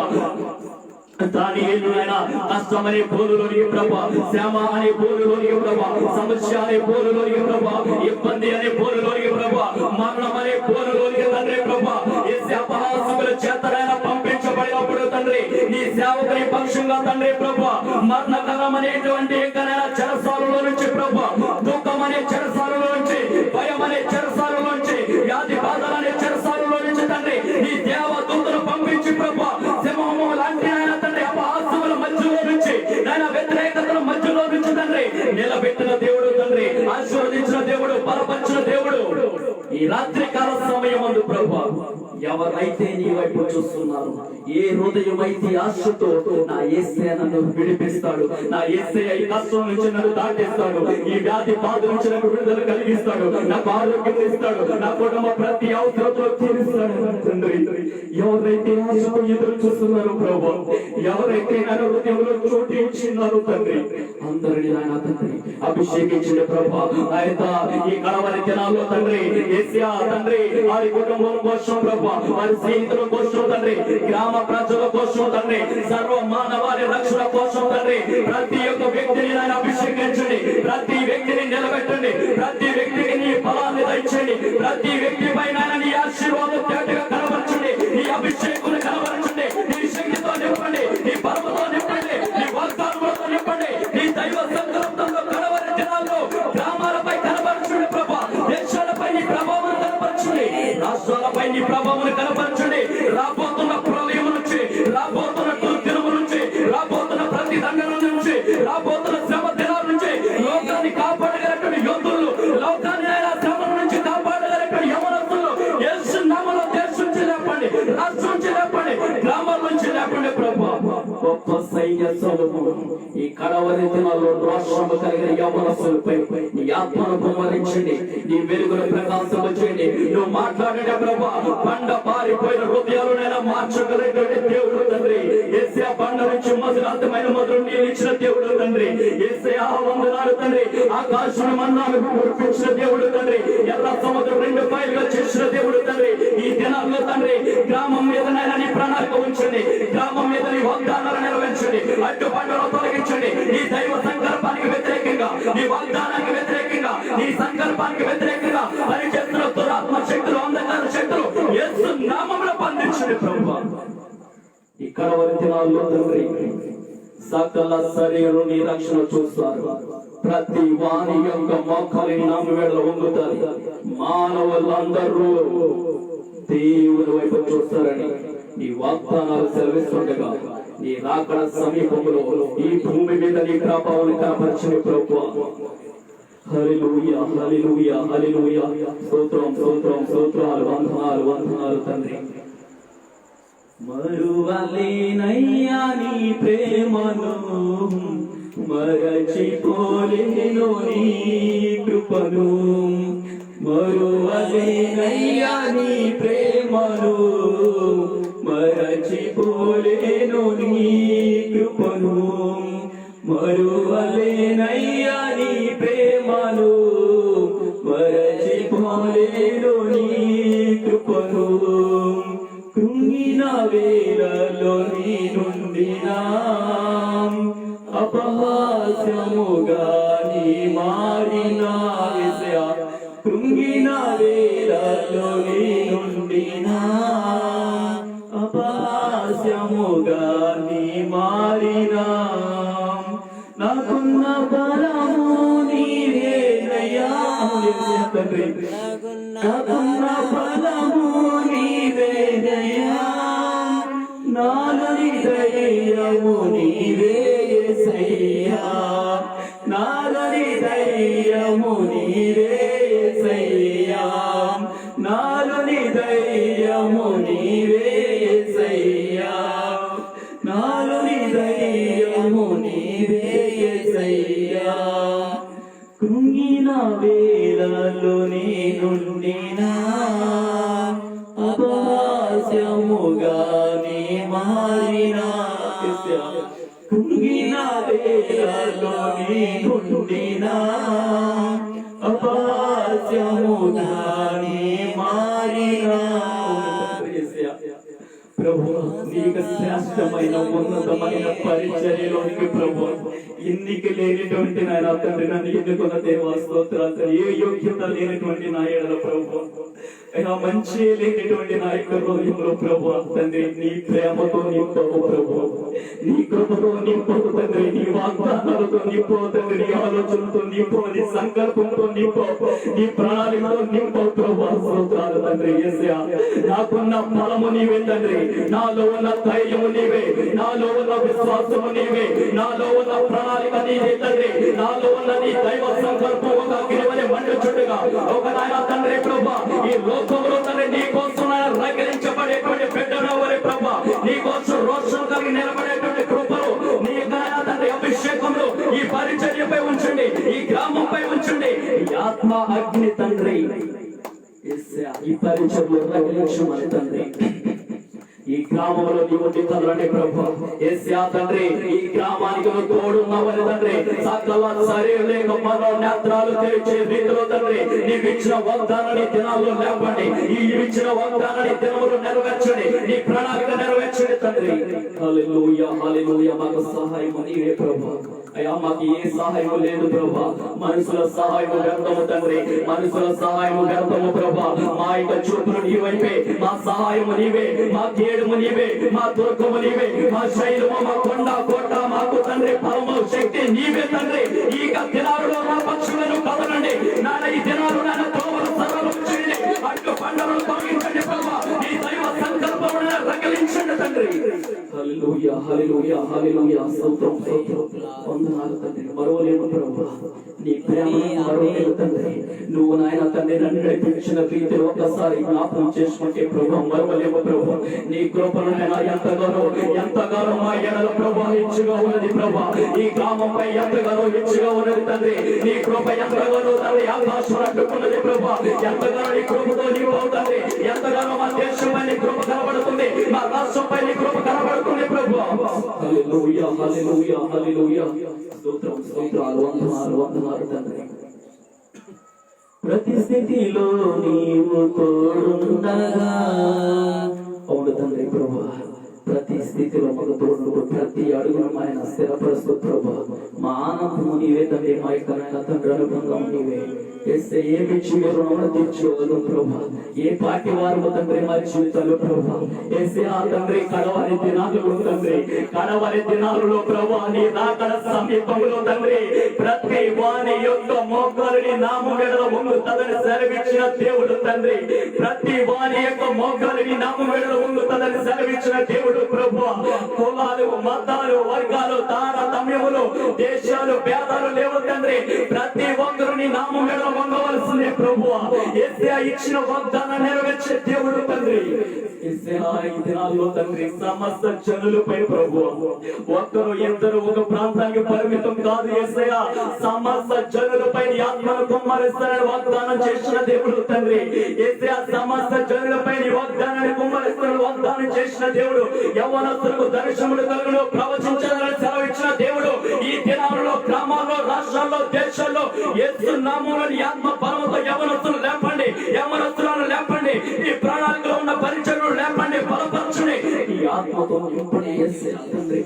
Speaker 1: దానియేలునైనా కష్టమనే పోలులోనికి ప్రభు శ్రమ అనే పోలులోనికి ప్రభు సమస్య అనే పోలులోనికి ప్రభు ఇబ్బంది అనే పోలులోనికి ప్రభు మరణం అనే పోలులోనికి తండ్రి ప్రభు యేసయ్యా అపహాసకుల చేతనైనా పంపించబడినప్పుడు తండ్రి నీ సేవకుని పక్షంగా తండ్రి ప్రభు మరణకరం అనేటువంటి ఎక్కడైనా చెరసాలలో నుంచి ప్రభు దుఃఖం అనే చెరసాలలో నుంచి భయం అనే చెరసాలలో నుంచి వ్యాధి బాధలు అనే చెరసాలలో నుంచి తండ్రి నీ దేవదూతను పంపించి ప్రభు సింహము లాంటి ఆయన తండ్రి అపహాసముల మధ్యలో నుంచి ఆయన వ్యతిరేకతల మధ్యలో నుంచి తండ్రి నిలబెట్టిన దేవుడు తండ్రి ఆశీర్వదించిన దేవుడు బలపరిచిన దేవుడు ఈ రాత్రి కాల సమయం అందు ప్రభు ఎవరైతే నీ వైపు చూస్తున్నారు ఏ హృదయం అయితే ఆశతో నా యేసయ్య నన్ను విడిపిస్తాడు నా యేసయ్య ఈ కష్టం నుంచి నన్ను దాటిస్తాడు ఈ వ్యాధి బాధ నుంచి నాకు విడుదల కలిగిస్తాడు నాకు ఆరోగ్యం ఇస్తాడు నా కుటుంబ ప్రతి అవసరంతో తీరుస్తాడు తండ్రి ఎవరైతే ఆశతో ఎదురు చూస్తున్నారు ప్రభు ఎవరైతే నా హృదయంలో చోటు ఇచ్చినారు తండ్రి అందరినీ ఆయన తండ్రి అభిషేకించిన ప్రభు ఆయన ఈ కడవరి దినాల్లో తండ్రి యేసయ్య తండ్రి వారి కుటుంబం కోసం ప్రభు వారి స్నేహితుల కోసం తండ్రి గ్రామ ప్రజల కోసం తండ్రి సర్వ మానవాళి రక్షణ కోసం తండ్రి ప్రతి ఒక్క వ్యక్తిని ఆయన అభిషేకించండి ప్రతి వ్యక్తిని నిలబెట్టండి ప్రతి వ్యక్తికి నీ బలాన్ని దయచేయండి ప్రతి వ్యక్తి పైన నీ ఆశీర్వాదం తేటగా కనబరచండి నీ అభిషేకులు కనబరచండి నీ శక్తితో నింపండి నీ బలముతో నింపండి నీ వాగ్దానములతో నింపండి నీ దైవ సంకల్పంతో కనబరి దినాల్లో గ్రామాలపై కనబరచండి ప్రభా దేశాలపై నీ ప్రభావం కనబరచండి గొప్ప సైన్య సమూహం ఈ కడవరి దినాల్లో రోషము కలిగిన యవనస్తులపై నీ ఆత్మను కుమ్మరించండి, నీ వెలుగును ప్రకాశించండి. నువ్వు మాట్లాడే ప్రభా బండ పారిపోయిన హృదయాలనైనా మార్చగలిగినటువంటి దేవుడు తండ్రి. యేసయ్యా బండ నుంచి మధురాతమైన మధురం నీళ్ళు ఇచ్చిన దేవుడు తండ్రి. యేసయ్యా వందనాలు తండ్రి. ఆకాశం మన్నాను కురిపించిన దేవుడు తండ్రి. ఎర్ర సముద్రం రెండు పాయలుగా చేసిన దేవుడు తండ్రి. ఈ దినాల్లో తండ్రి గ్రామం మీదనైనా నీ ప్రణాళిక ఉంచండి, గ్రామం మీద నీ వాగ్దానాలు నెరవేర్చండి, అడ్డుపడ్డను తొలగించండి. నీ దైవ సంకల్పానికి వ్యతిరేకంగా, నీ వాగ్దానానికి వ్యతిరేకంగా, నీ సంకల్పానికి వ్యతిరేకంగా పనిచేస్తున్న దురాత్మ శక్తులు, అంధకార శక్తులు యేసు నామములో బంధించండి ప్రభువా. ఈ కడవరి దినాల్లో తండ్రి సకల శరీరం నీ రక్షణ చూస్తారు. ప్రతి వాణి యొక్క మోకాలిని నామ వేళ వంగుతారు. మానవులందరూ దేవుని వైపు చూస్తారని నీ వాగ్దానాలు సెలవిస్తుండగా నీ రాకడ సమీపంలో ఈ భూమి మీద నీ ప్రభావాన్ని కనపరచని ప్రభువా. హల్లెలూయా హల్లెలూయా హల్లెలూయా. స్తోత్రం స్తోత్రం స్తోత్రాలు, వందనాలు వందనాలు తండ్రి. మరువలేనయ్యా నీ ప్రేమను, మరచిపోలేను నీ కృపను. మరువలేనయ్యా నీ ప్రేమను, మరచిపోలేను నీ కృపను. మరువలేనయ్యా నీ ప్రేమను, మరచిపోలేను నీ కృపను. కృంగిన వేళలో నీ నుండినా అపహాస్యముగా నీ మారినా యేసయ్యా. కృంగిన వేళలో నీ నుండినా అపహాస్యముగా నీ మారినా. నాకున్న బలము నీవేనయ్యా తండ్రి, నాకున్న బలము నీవేనయ్యా. నాలోని ధైర్యము నీవే యేసయ్యా, నాలోని ధైర్యము నీవే యేసయ్యా, నాలోని ధైర్యము నీవే యేసయ్యా, నాలోని ధైర్యము నీవే యేసయ్యా. కృంగిన వేళలో నీ నుండినా అపహాస్యముగా నీ మారినా. కృంగిన వేళలో నీ నుండినా అపహాస్యముగా నీ మారినా. ప్రభు నీకు శ్రేష్టమైన ఉన్నతమైన పరిచర్యలోనికి ప్రభు ఎన్నిక లేనిటువంటి నాయన తండ్రి నన్ను ఎన్నుకున్న దేవా స్తోత్రాలు. ఏ యోగ్యత లేనటువంటి నా ఏడల ప్రభు, అయినా మంచి లేనటువంటి నా యొక్క హృదయంలో ప్రభు తండ్రి నీ ప్రేమతో నింపవు ప్రభు, నీ కృపతో నింపవు తండ్రి, నీ వాగ్దానాలతో నింపవు తండ్రి, నీ ఆలోచనతో నింపవు, నీ సంకల్పంతో నింపవు, నీ ప్రణాళికతో నింపవు ప్రభు. స్తోత్రాలు తండ్రి. యేసయ్యా నాకున్న ఫలము నీవే తండ్రి, నాలో ఉన్న ధైర్యము నీవే, నాలో ఉన్న విశ్వాసము నీవే, నాలో ఉన్న ప్రణాళిక నీవే తండ్రి, నాలో ఉన్న నీ దైవ సంకల్పం ఒక అగ్నివలె మండుచుండగా ఒక నాయన తండ్రి ప్రభా ఈ లోకంలో తండ్రి నీ కోసం రగిలించబడేటువంటి బిడ్డలవలె ప్రభా నీ కోసం రోషం కలిగి నిలబడేటువంటి కృపలు నీ నాయన తండ్రి అభిషేకంలో ఈ పరిచర్యపై ఉంచండి, ఈ గ్రామంపై ఉంచండి. ఈ ఆత్మ అగ్ని తండ్రి ఈ పరిచర్యలో రగిలించమని తండ్రి. ఈ గ్రామంలో నీ ఉండి తండ్రి ప్రభు యేసయ్యా తండ్రి, ఈ గ్రామానికి నువ్వు తోడున్నావని తండ్రి. సకల శరీర నేత్రాలు తెరిచే రీతిలో తండ్రి నీవు ఇచ్చిన వాగ్దానాన్ని దినాల్లో లేపండి, ఈ ఇచ్చిన వాగ్దానాన్ని దినములు నెరవేర్చండి, నీ ప్రణాళిక నెరవేర్చండి తండ్రి. హల్లెలూయా హల్లెలూయా. మాకు సహాయం నీవే ప్రభు. అయ్యా మాకు ఏ సహాయం లేదు ప్రభా, మనుషుల సహాయం వ్యర్థము తండ్రి, మనుషుల సహాయం వ్యర్థము ప్రభా. మా యొక్క చూపులు నీ వైపే, మా సహాయము నీవే, మా కేడుము నీవే, మా దుర్గము నీవే, మా శైలము, మా కొండ కోట మాకు తండ్రి ఫలము శక్తి నీవే తండ్రి. ఈ దినాలలో నా పక్షులను కదలండి నాన్న, ఈ దినాలు నాన్న తోమలు సరళం చేయండి, అడ్డు పంటలను తొలగించండి ప్రభా, ఈ దైవ సంకల్పములను రగిలించండి తండ్రి. హల్లెలూయా హల్లెలూయా హల్లెలూయా హల్లెలూయా స్తోత్రం స్తోత్రం వందనాలు తండ్రి మరోలేము ప్రభువా నీ ప్రేమను మరోలేము తండ్రి నువ్వు నాయన తండ్రి నన్ను నడిపించిన రీతిలో ఒకసారి జ్ఞాపకం చేసుకుంటే ప్రభువా మరోలేము ప్రభువా నీ కృపను నేను ఎంతగానో మా ఎడల ప్రభువా ఇచ్చుగా ఉన్నది ప్రభువా ఈ గ్రామంపై ఎంతగానో ఇచ్చుగా ఉన్నది తండ్రి నీ కృప ఎంతగానో తండ్రి ఆకాశం అడ్డుకున్నది ప్రభువా ఎంతగానో నీ కృపతో నీవు తండ్రి ఎంతగానో మా దేశంపై నీ కృప కనబడుతుంది మా రాష్ట్రంపై నీ కృప కనబడుతుంది ప్రభువా హల్లెలూయా హల్లెలూయా హల్లెలూయా స్తోత్రం స్తోత్రాలు వందనాలు తండ్రి ప్రతి స్థితిలో నీవు తోడుండగా అవును తండ్రి ప్రభువా ప్రతి స్థితిలో మాకు తోడు ప్రతి అడుగును ఆయన స్థిరపరుస్తూ ప్రభువా మా ఆనందము నీవే తండ్రి మా యొక్క తండ్రి అనుబంధం నీవే ఏస్తే ఏమి రుణమును తీర్చుకోగలరు ప్రభువా ఏ పాటి వారు తండ్రి మా జీవితాలు ప్రభువా ఏసే ఆ తండ్రి కడవరి దినాలలో ప్రభువా నీ రాకడ సమీపంలో తండ్రి ప్రతి వాని యొక్క మోకాలిని నామం ఎడల ఉంగుతుందని సెలవిచ్చిన దేవుడు తండ్రి ప్రతి వాని యొక్క మోకాలిని నామం ఎడల ఉంగుతుందని సెలవిచ్చిన దేవుడు ప్రభువా కులాలు మతాలు వర్గాలు తారతమ్యములు దేశాలు భేదాలు లేవు తండ్రి ప్రతి ఒక్కరు నీ నామం ఎడల వంగవలసిందే ప్రభువా యేసయ్య ఇచ్చిన వాగ్దానాన్ని నెరవేర్చే దేవుడు తండ్రి యేసయ్య ఈ దినాల్లో తండ్రి సమస్త జనులపై ప్రభువా ఒక్కరు ఇద్దరు ఒక ప్రాంతానికి పరిమితం కాదు యేసయ్య సమస్త జనులపై నీ ఆత్మను కుమ్మరిస్తానని వాగ్దానం చేసిన దేవుడు తండ్రి యేసయ్య సమస్త జనులపై నీ వాగ్దానాన్ని కుమ్మరిస్తానని వాగ్దానం చేసిన దేవుడు యవ్వనస్తులకు దర్శనములు కలుగును ప్రవచించాలని సెలవిచ్చిన దేవుడు ఈ దినాలలో గ్రామాల్లో రాష్ట్రాల్లో దేశాల్లో యేసు నామములో నీ ఆత్మ బలముతో యవ్వనస్తులు లేపండి యవ్వనస్తులను లేపండి ఈ ప్రణాళికలో ఉన్న పరిచర్యలు లేపండి బలపరచండి ఈ ఆత్మతో నింపండి యేసయ్య తండ్రి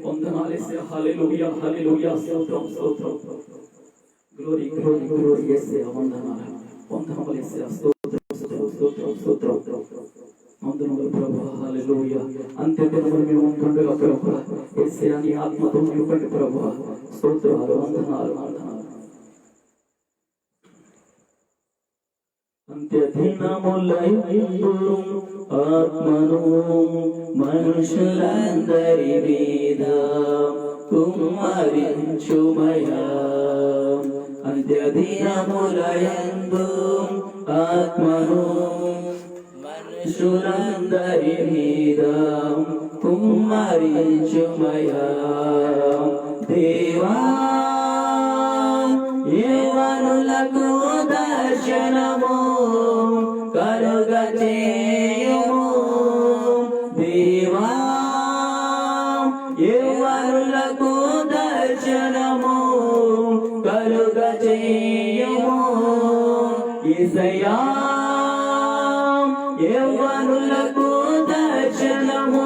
Speaker 1: వందనాలు యేసయ్య హల్లెలూయా హల్లెలూయా స్తోత్రం స్తోత్రం గ్లోరీ గ్లోరీ గ్లోరీ యేసయ్య వందనాలు యేసయ్య స్తోత్రం స్తోత్రం స్తోత్రం వందనములు ప్రభువా హల్లెలూయా అంత్యదినములు మేము ఉంటుండగా ప్రభువా యేసయ్య నీ ఆత్మతో నింపండి ప్రభువా స్తోత్రాలు వందనాలు అంత్యదినములయందు ఆత్మను మనుషులందరి మీద కుమ్మరించుమయా అంత్యదినములయందు ఆత్మను మనుషులందరి మీద కుమ్మరించుమయా దేవా యవ్వనులకు దర్శనము కలుగజేయుము దేవా యవ్వనులకు దర్శనము కలుగజేయుము యేసయ్యా యవ్వనులకు దర్శనము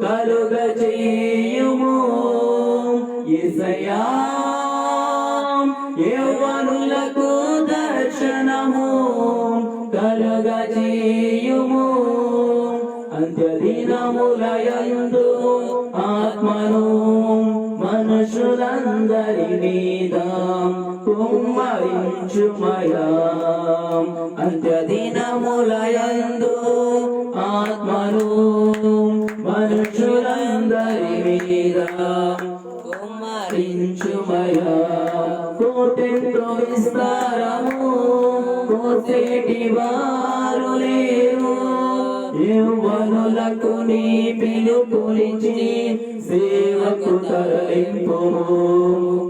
Speaker 1: కలుగజేయుము యేసయ్యా యవ్వనులకు దర్శనము కలుగజేయుము అంత్యదినములయందు ఆత్మను మనుషులందరి మీద కుమ్మరించుమయా అంత్యదినములయందు ఆత్మను మనుషులందరి మీద కుమ్మరించుమయా కోటెంతో విస్తారము కోసేటి వారు లేరు యవ్వనులకు నీ పిలుపునిచ్చి సేవకు తరలింపుము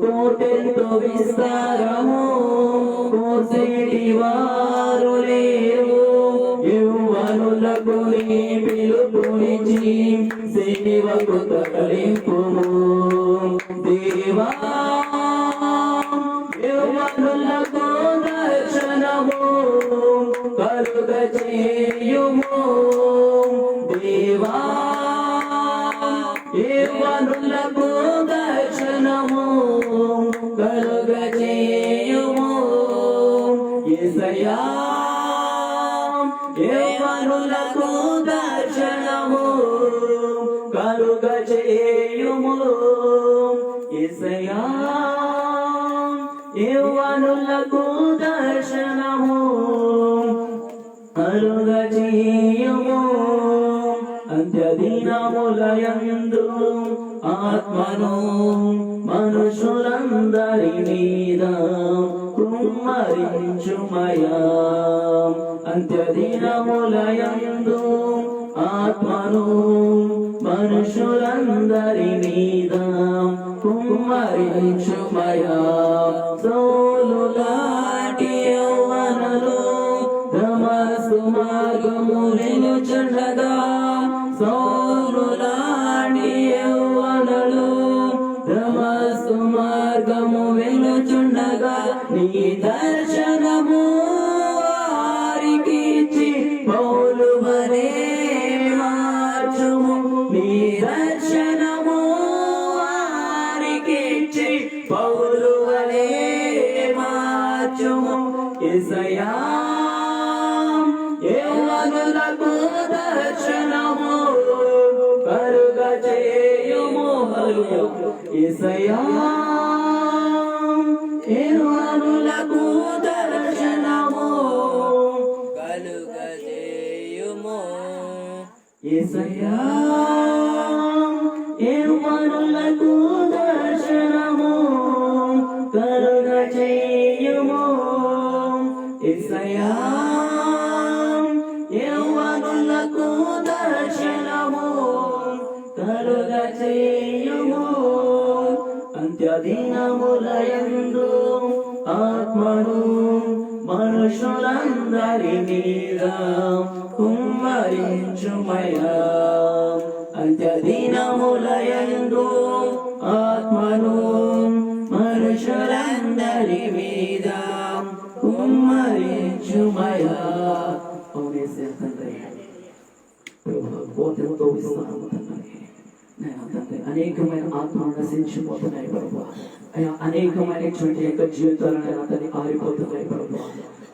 Speaker 1: కోటెంతో విస్తారము కోసేటి వారు లేరు యవ్వనులకు నీ పిలుపునిచ్చి సేవకు తరలింపుము దేవా యవ్వనులకు దర్శనము కలుగజేయుము దేవా యవ్వనులకు దర్శనము కలుగజేయుము యేసయ్యా యవ్వనులకు దర్శనము కలుగజేయుము యేసయ్యా యవ్వనులకు దర్శనము కలుగజేయుము అంత్యదినములయందు ఆత్మను మనుషులందరి మీద కుమ్మరించుమయా. అంత్యదినములయందు ఆత్మను మనుషులందరి మీద కుమ్మరించుమయా. సౌలులాటి యౌవనులు దమస్కు మార్గము వెలుచుండగా, సౌలులాటి యౌవనులు దమస్కు మార్గము వెలుచుండగా, నీ దర్శనము వారికిచ్చి పౌలు వలె మార్చుము. నీ దర్శనము వారికిచ్చి పౌలు వలె మార్చుము. యేసయ్యా యౌవనులకు దర్శనము కలుగ చేయుము. యేసయ్యా యౌవనులకు దర్శనము కలుగ చేయుము. యేసయ్యా యౌవనులకు దర్శనము కలుగ చేయుము. యేసయ్యా యౌవనులకు దర్శనము కలుగ చేయుము. అంత్యదినములయందు ఆత్మను మనుషులందరి మీద కుమ్మరించుమయా. అంత్యదినములయందు ఆత్మను మనుషులందరి మీద కుమ్మరించుమయా. కోపంతో విస్తారము తండ్రి, అనేకమైన ఆత్మలు నశించిపోతున్నాయి ప్రభు. అయ్యా అనేకమైనటువంటి యొక్క జీవితాలను అతన్ని ఆరిపోతున్నాయి ప్రభు.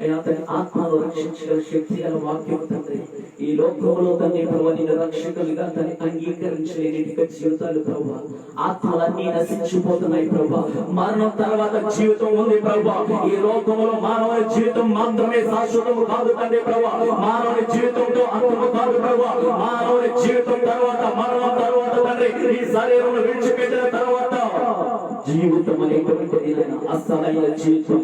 Speaker 1: అయ్యా అతని ఆత్మను రక్షించగల శక్తి గల వాక్యం తండ్రి, ఈ లోకంలో తండ్రి ప్రభు నిన్ను రక్షకులుగా అతన్ని అంగీకరించలేని జీవితాలు ప్రభు. ఆత్మలన్నీ నశించిపోతున్నాయి ప్రభు. మరణం తర్వాత జీవితం ఉంది ప్రభు. ఈ లోకంలో మానవుని జీవితం మాత్రమే శాశ్వతము కాదు తండ్రి ప్రభు. మానవుని జీవితంతో అంతము కాదు ప్రభు. మానవుని జీవితం తర్వాత మరణం తర్వాత తండ్రి ఈ శరీరం విడిచిపెట్టిన తర్వాత జీవితం అనేటువంటి అసలైన జీవితం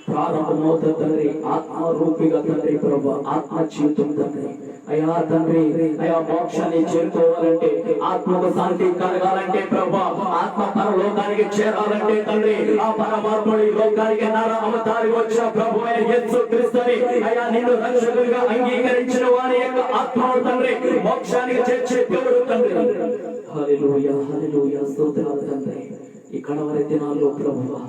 Speaker 1: ప్రారంభమవుతుంది తండ్రి. ఆత్మరూపిగా తండ్రి ప్రభు, ఆత్మ జీవితం తండ్రి. అయ్యా తండ్రి, అయ్యా మోక్షాన్ని చేరుకోవాలంటే, ఆత్మకు శాంతి కలగాలంటే ప్రభు, ఆత్మ పరలోకానికి చేరాలంటే తండ్రి, ఆ పరమాత్ముడి లోకానికి నర అవతారి వచ్చిన ప్రభు అయిన యేసు క్రీస్తుని అయ్యా నిన్ను రక్షకుడిగా అంగీకరించిన వారి యొక్క ఆత్మను తండ్రి మోక్షానికి చేర్చే దేవుడు తండ్రి. హల్లెలూయా హల్లెలూయా స్తోత్రాలు తండ్రి. ఈ కడవరి దినాల్లో ప్రభువా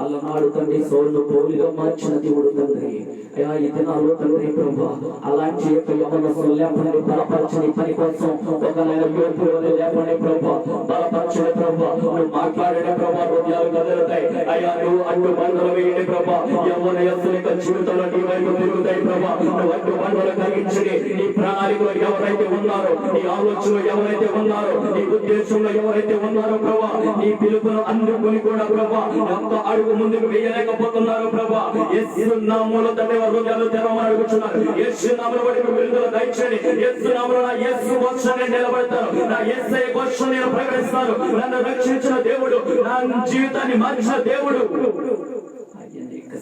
Speaker 1: అల్లనాడు తండ్రి సౌలును పౌలుగా మార్చిన దేవుడు తండ్రి. అయ్యా ఈ దినాల్లో తండ్రి ప్రభువా అలాంటి యొక్క యవనస్తులు లేపండి, బలపరచని పని కోసం ఒక నెల యోధులు లేపండి ప్రభువా, బలపరచని ప్రభువా. నువ్వు మాట్లాడిన ప్రభువా హృదయాలు కదులుతాయి. అయ్యా నువ్వు అడ్డు బంధులు వేయండి ప్రభువా. యవ్వన యస్సుల యొక్క జీవితంలో నీ వైపు తిరుగుతాయి ప్రభువా. నువ్వు అడ్డు బంధువులు కలిగించండి. నీ ప్రణాళికలో ఎవరైతే ఉన్నారో, నీ ఆలోచనలో ఎవరైతే ఉన్నారో, నీ ఉద్దేశంలో ఎవరైతే ఉన్నారో ప్రభువా, నీ పిలుపును అందుకుని కూడా ప్రభువా ఎంత అడుగు ముందుకు వేయలేకపోతున్నారు ప్రభువా. యేసు నామములో తండ్రి వారి హృదయాలు తెరవమని అడుగుచున్నారు. యేసు నామములో వారికి విడుదల దయచేయండి. యేసు నామములో నా యేసు వర్షాన్ని నిలబడతాను, నా యేసయ్య వర్షం నేను ప్రకటిస్తాను. నన్ను రక్షించిన దేవుడు, నా జీవితాన్ని మార్చిన దేవుడు,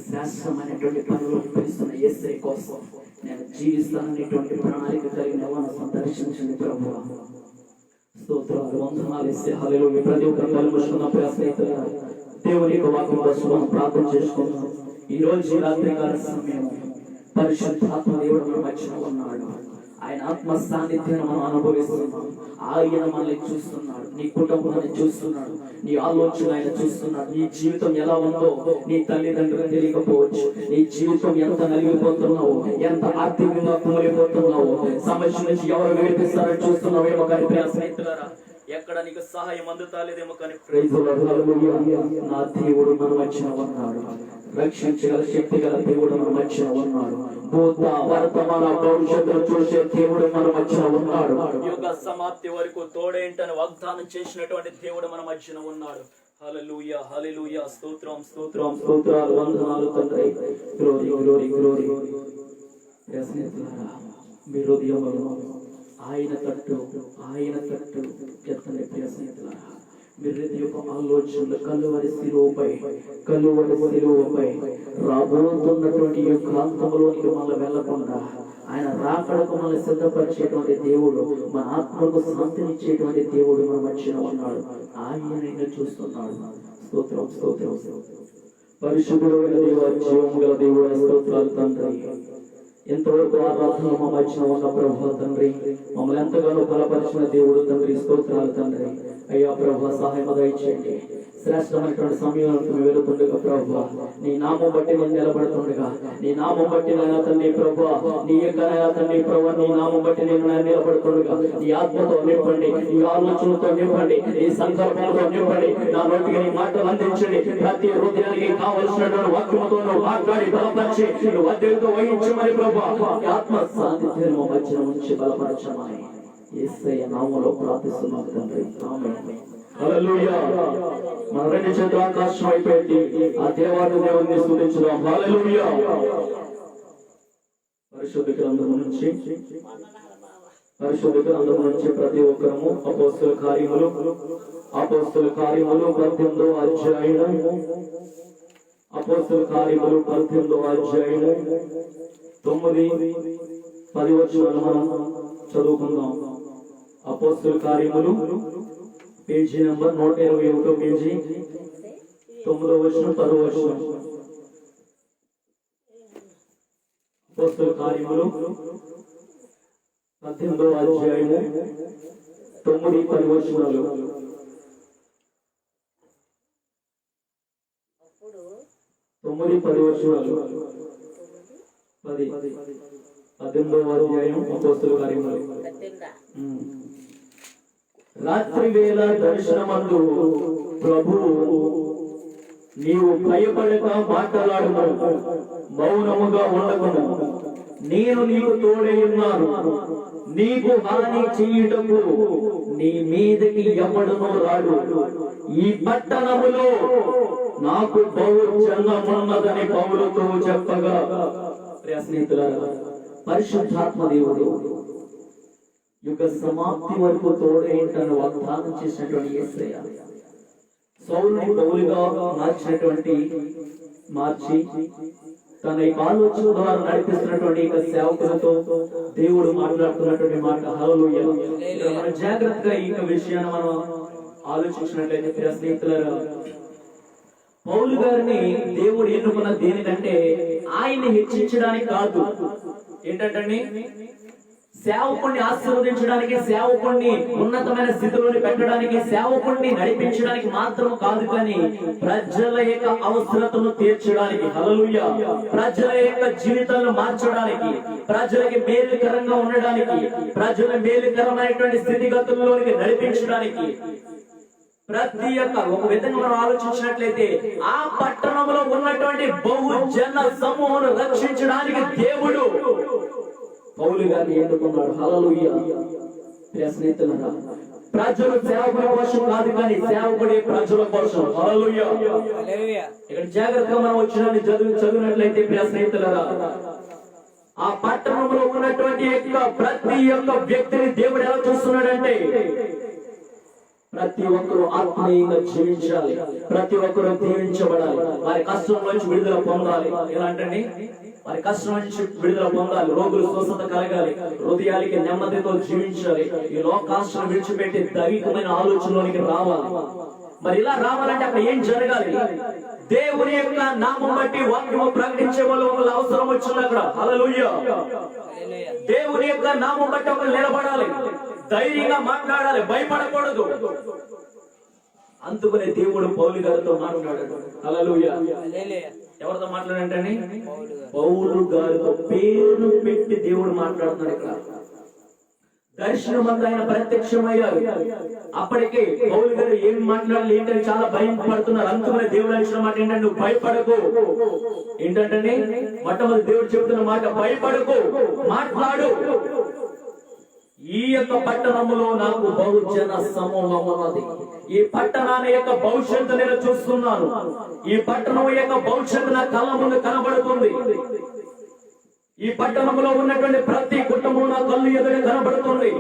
Speaker 1: శాశ్వతమైనటువంటి పనులు పిలుస్తున్న యేసయ్య కోసం నేను జీవిస్తాననేటువంటి ప్రణాళిక కలిగిన వారిని సందర్శించండి ప్రభువా. స్తోత్రాలు వందనాలు యేసయ్య. హల్లెలూయా. ప్రతి ఒక్క కళ్ళు మూసుకున్న ప్రియ స్నేహితులారా, దేవుని యొక్క వాక్యం కోసం మనం ప్రార్థన చేసుకుందాం. ఈ రోజు రాత్రి కాల సమయం పరిశుద్ధాత్మ దేవుడు మన మధ్యన ఉన్నాడు. ఆయన ఆత్మ సాన్నిధ్యాన్ని మనం అనుభవిస్తున్నాం. ఆయన మనల్ని చూస్తున్నాడు, నీ కుటుంబాన్ని చూస్తున్నాడు, నీ ఆలోచన ఆయన చూస్తున్నాడు. నీ జీవితం ఎలా ఉందో నీ తల్లిదండ్రులు తెలియకపోవచ్చు. నీ జీవితం ఎంత నలిగిపోతున్నావు, ఎంత ఆర్థికంగా కుమిలిపోతున్నావు, సమస్య నుంచి ఎవరు విడిపిస్తారని చూస్తున్నావేమో కానీ ప్రియ స్నేహితులారా, ఎక్కడ నీకు సహాయం అందుతాలేదేమో కానీ నా దేవుడు మన మధ్యన ఉన్నాడు. రక్షించగల శక్తి గల దేవుడు మన మధ్యన ఉన్నాడు. భూత వర్తమాన భవిష్యత్తును చూసే దేవుడు మన మధ్యన ఉన్నాడు. యుగ సమాప్తి వరకు తోడేంటని వాగ్దానం చేసినటువంటి దేవుడు మన మధ్యన ఉన్నాడు. హల్లెలూయా హల్లెలూయా. స్తోత్రం స్తోత్రం స్తోత్రాలు వందనాలు తండ్రి. Glory glory glory. మీ హృదయంలో ఆయన తట్టు ఎత్తండి ప్రియ స్నేహితులారా. మీరు యొక్క ఆలోచనలు కలువరి శిలువపై రాబోతున్నటువంటి ఈ ప్రాంతంలోనికి మనల్ని వెళ్ళకుండా ఆయన రాకడకు మనల్ని సిద్ధపరిచేటువంటి దేవుడు, మన ఆత్మకు శాంతినిచ్చేటువంటి దేవుడు మన మధ్యన ఉన్నాడు. ఆయన చూస్తున్నాడు. స్తోత్రం స్తోత్రం. పరిశుద్ధుడు దేవ, జీవము గల దేవుడు, స్తోత్రాలు తండ్రి. ఎంతవరకు ఆరాధన మా మధ్యన ఉన్న ప్రభు తండ్రి, మమ్మల్ని ఎంతగానో బలపరిచిన దేవుడు తండ్రి, స్తోత్రాలు తండ్రి. అయ్యా ప్రభు, సహాయం దయచేయండి. శ్రేష్టమైనటువంటి సమయంలో వెళుతుండగా ప్రభు, నీ నామం బట్టి నేను నిలబడుతుండగా, నీ నామం బట్టి నా తండ్రి ప్రభు, నీ యొక్క తండ్రి ప్రభు, నీ నామం బట్టి నేను నిలబడుతుండగా, నీ ఆత్మతో నింపండి, నీ ఆలోచనతో నింపండి, నీ సంకల్పంతో నింపండి. నా నోటికి నీ మాటలు అందించండి. ప్రతి హృదయానికి కావలసినటువంటి వాక్యముతో మాట్లాడి బలపరిచి నువ్వు అద్దెలతో వహించమని ప్రభు, ఆత్మ సాన్నిధ్యం మధ్యన ఉంచి బలపరచమని యేసయ్య నామములో ప్రార్థిస్తున్నాను తండ్రి. ఆమేన్. హల్లెలూయా. మన రెండు చేతులు ఆకాశం అయిపోయింది. ఆ దేవుని స్తుతించుదాం. హల్లెలూయా. పరిశుద్ధ గ్రంథం నుంచి ప్రతి ఒక్కరము అపోస్తల కార్యములు 18వ అధ్యాయము, అపోస్తల కార్యములు 18వ అధ్యాయము 9-10 వచనాలు మనం చదువుకుందాం. అపోస్తల కార్యములు పేజీ నంబర్ 121, పేజీ 9వ వచనం 10వ వచనం. అపోస్తల కార్యములు 18వ అధ్యాయము 9-10 వచనాలు. 9-10 వచనాలు. 18వ అధ్యాయం అపోస్తల కార్యములు. రాత్రి వేళ దర్శనమందు ప్రభువు, నీవు భయపడక మాట్లాడుము, మౌనముగా ఉండకుము, నేను నీకు తోడై ఉన్నాను, నీకు హాని చేయుటకు నీ మీదకి ఎవడునో రాడు, ఈ పట్టణములో నాకు బహు జనమున్నదని పౌలుతో చెప్పగా. స్నేహితులారా, పరిశుద్ధాత్మ దేవుడు యుగ సమాప్తి వరకు తోడేంటని వాగ్దానం చేసినటువంటి యేసయ్య సౌలుని పౌలుగా మార్చి తన ఆలోచన ద్వారా నడిపిస్తున్నటువంటి సేవకులతో దేవుడు మాట్లాడుతున్నటువంటి మాట. హల్లెలూయా. మన జాగ్రత్తగా ఈ విషయాన్ని మనం ఆలోచించినట్లయితే స్నేహితులారా, పౌలు గారిని దేవుడు ఎన్నుకున్న దేనికంటే ఆయన్ని హెచ్చించడానికి కాదు. ఏంటంటే సేవకుణ్ణి ఆశీర్వదించడానికి, సేవకుణ్ణి ఉన్నతమైన స్థితిలోని పెట్టడానికి, సేవకుణ్ణి నడిపించడానికి మాత్రం కాదు, కానీ ప్రజల యొక్క అవసరతను తీర్చడానికి. హల్లెలూయా. ప్రజల యొక్క జీవితాలను మార్చడానికి, ప్రజలకి మేలుకరంగా ఉండడానికి, ప్రజల మేలుకరమైనటువంటి స్థితిగతుల్లోనికి నడిపించడానికి. ప్రతి ఒక్క ఒక విధంగా మనం ఆలోచించినట్లయితే ఆ పట్టణంలో ఉన్నటువంటి బహుజన సమూహాన్ని రక్షించడానికి దేవుడు పౌలు గారిని ఎన్నుకున్నాడు. హల్లెలూయా. స్నేహితులారా, ప్రజలు సేవకుల కోసం కాదు, కానీ సేవకుడే ప్రజల కోసం. హల్లెలూయా. ఇక్కడ జాగ్రత్తగా మనం వచ్చిన చదివినట్లయితే స్నేహితులారా, ఆ పట్టణంలో ఉన్నటువంటి ప్రతి ఒక్క వ్యక్తిని దేవుడు ఎలా చూస్తున్నాడంటే, ప్రతి ఒక్కరూ ఆత్మీయంగా జీవించాలి, ప్రతి ఒక్కరూ దీవించబడాలి, వారి కష్టం నుంచి విడుదల పొందాలి. ఎలా అంటే వారి కష్టం నుంచి విడుదల పొందాలి, రోగులు స్వస్థత కలగాలి, హృదయాలకి నెమ్మదితో జీవించాలి, ఈ లోకాశను విడిచిపెట్టి దైవికమైన ఆలోచనలోనికి రావాలి. మరి ఇలా రావాలంటే అక్కడ ఏం జరగాలి? దేవుని యొక్క నామం బట్టి వాక్యము ప్రకటించే వాళ్ళు ఒకళ్ళు అవసరం వచ్చింది అక్కడ. హల్లెలూయా. దేవుని యొక్క నామం బట్టి ఒకళ్ళు నిలబడాలి, ధైర్యంగా మాట్లాడాలి, భయపడకూడదు. అందుకనే దేవుడు పౌలు గారితో మాట్లాడాడు. హల్లెలూయా. ఎవరితో మాట్లాడంటే పౌలు గారితో పేరు పెట్టి దేవుడు మాట్లాడుతున్నాడు. ఇక్కడ దర్శనం అంతా ఆయన ప్రత్యక్షమయ్యారు. అప్పటికే పౌలు గారు ఏం మాట్లాడాలి ఏంటని చాలా భయపడుతున్నారు. అందుకనే దేవుడు ఇచ్చిన మాట ఏంటంటే, నువ్వు భయపడకు. ఏంటంటే మొట్టమొదటి దేవుడు చెబుతున్న మాట, భయపడకు, మాట్లాడు. ఈ యొక్క పట్టణములో నాకు బహుజన సమూహం ఉన్నది. ఈ పట్టణాన్ని యొక్క భవిష్యత్తు నేను చూస్తున్నాను. ఈ పట్టణం యొక్క భవిష్యత్తు నా కళ్ళ ముందు కనబడుతుంది. ఈ పట్టణంలో ఉన్నటువంటి ప్రతి కుటుంబం నా కళ్ళు ఎదురు కనబడుతుంది.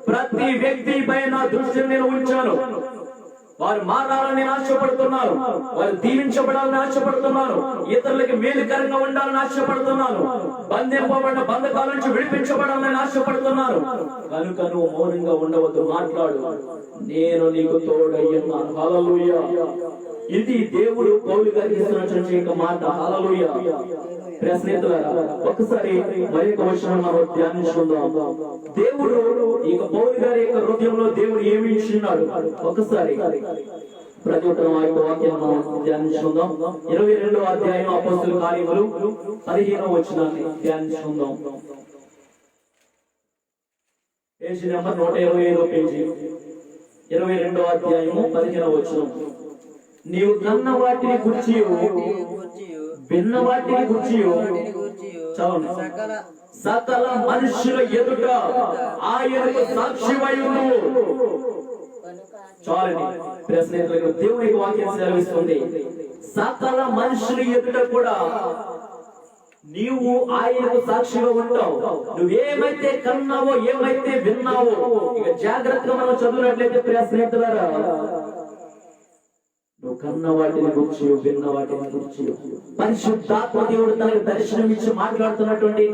Speaker 1: ప్రతి వ్యక్తి పై నా దృష్టిని నేను ఉంచాను. వారు మారాలని నేను ఆశపడుతున్నాను. వారు దీవించబడాలని ఆశపడుతున్నాను. ఇతరులకి మేలుకరంగా ఉండాలని ఆశపడుతున్నాను. బంధింపబడిన బంధకాల నుంచి విడిపించబడాలని ఆశపడుతున్నాను. కనుక నువ్వు మౌనంగా ఉండవద్దు, మాట్లాడు. నేను నీకు తోడయ్యున్నాను. హల్లెలూయా. ఇది దేవుడు పౌలు గారికి ఇస్తున్న మాట. హల్లెలూయా. స్నేహితులారా, ఒకసారి మరి ఒక విషయం మనం ధ్యానించుకుందాం. దేవుడు ఇక పౌలు గారి యొక్క హృదయంలో దేవుడు ఏమి ఇచ్చినాడు ఒకసారి ప్రతి ఒక్కరు ఆ యొక్క వాక్యం మనం ధ్యానించుకుందాం. 22వ అధ్యాయం అపోస్తలుల కార్యములు 15వ వచనాన్ని ధ్యానించుకుందాం. పేజీ నెంబర్ 125 పేజీ, 22వ అధ్యాయము 15వ వచనం. నీవు కన్న వాటిని గురించి భిన్న వాటిని గురించి సకల మనుషుల ఎదుట ఆయనకు సాక్షివై ఉన్నావు. చాలండి. ప్రశ్నలకు దేవుని వాక్యం సెలవిస్తుంది. సకల మనుషుల ఎదుట కూడా నీవు ఆయనకు సాక్షిగా ఉంటావు. నువ్వేమైతే కన్నావో, ఏమైతే విన్నావో, ఇక జాగ్రత్తగా మనం చదువునట్లయితే ప్రశ్నితులారా, నువ్వు కన్న వాటిని గురించి, విన్న వాటిని గురించి పరిశుద్ధాత్మ దేవుడు తనకు దర్శనం ఇచ్చి మాట్లాడుతున్నటువంటి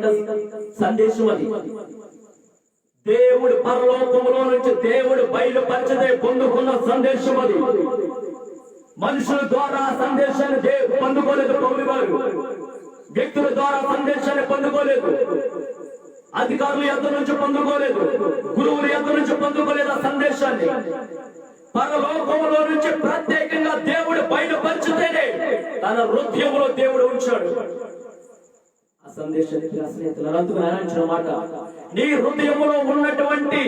Speaker 1: సందేశం అది. దేవుడు పరలోకములో నుంచి దేవుడు బయలుపరచదే పొందుకున్న సందేశం అది. మనుషుల ద్వారా సందేశాన్ని పొందుకోలేదు పౌలు గారు. వ్యక్తుల ద్వారా సందేశాన్ని పొందుకోలేదు. అధికారుల యొద్ద నుంచి పొందుకోలేదు. గురువుల యొద్ద నుంచి పొందుకోలేదు ఆ సందేశాన్ని. పరలోకంలో నుంచి ప్రత్యేకంగా దేవుడు బయలుపరిచితేనే తన హృదయంలో దేవుడు ఉంచాడు ఆ సందేశాన్ని. అందుకు మాట, నీ హృదయంలో ఉన్నటువంటి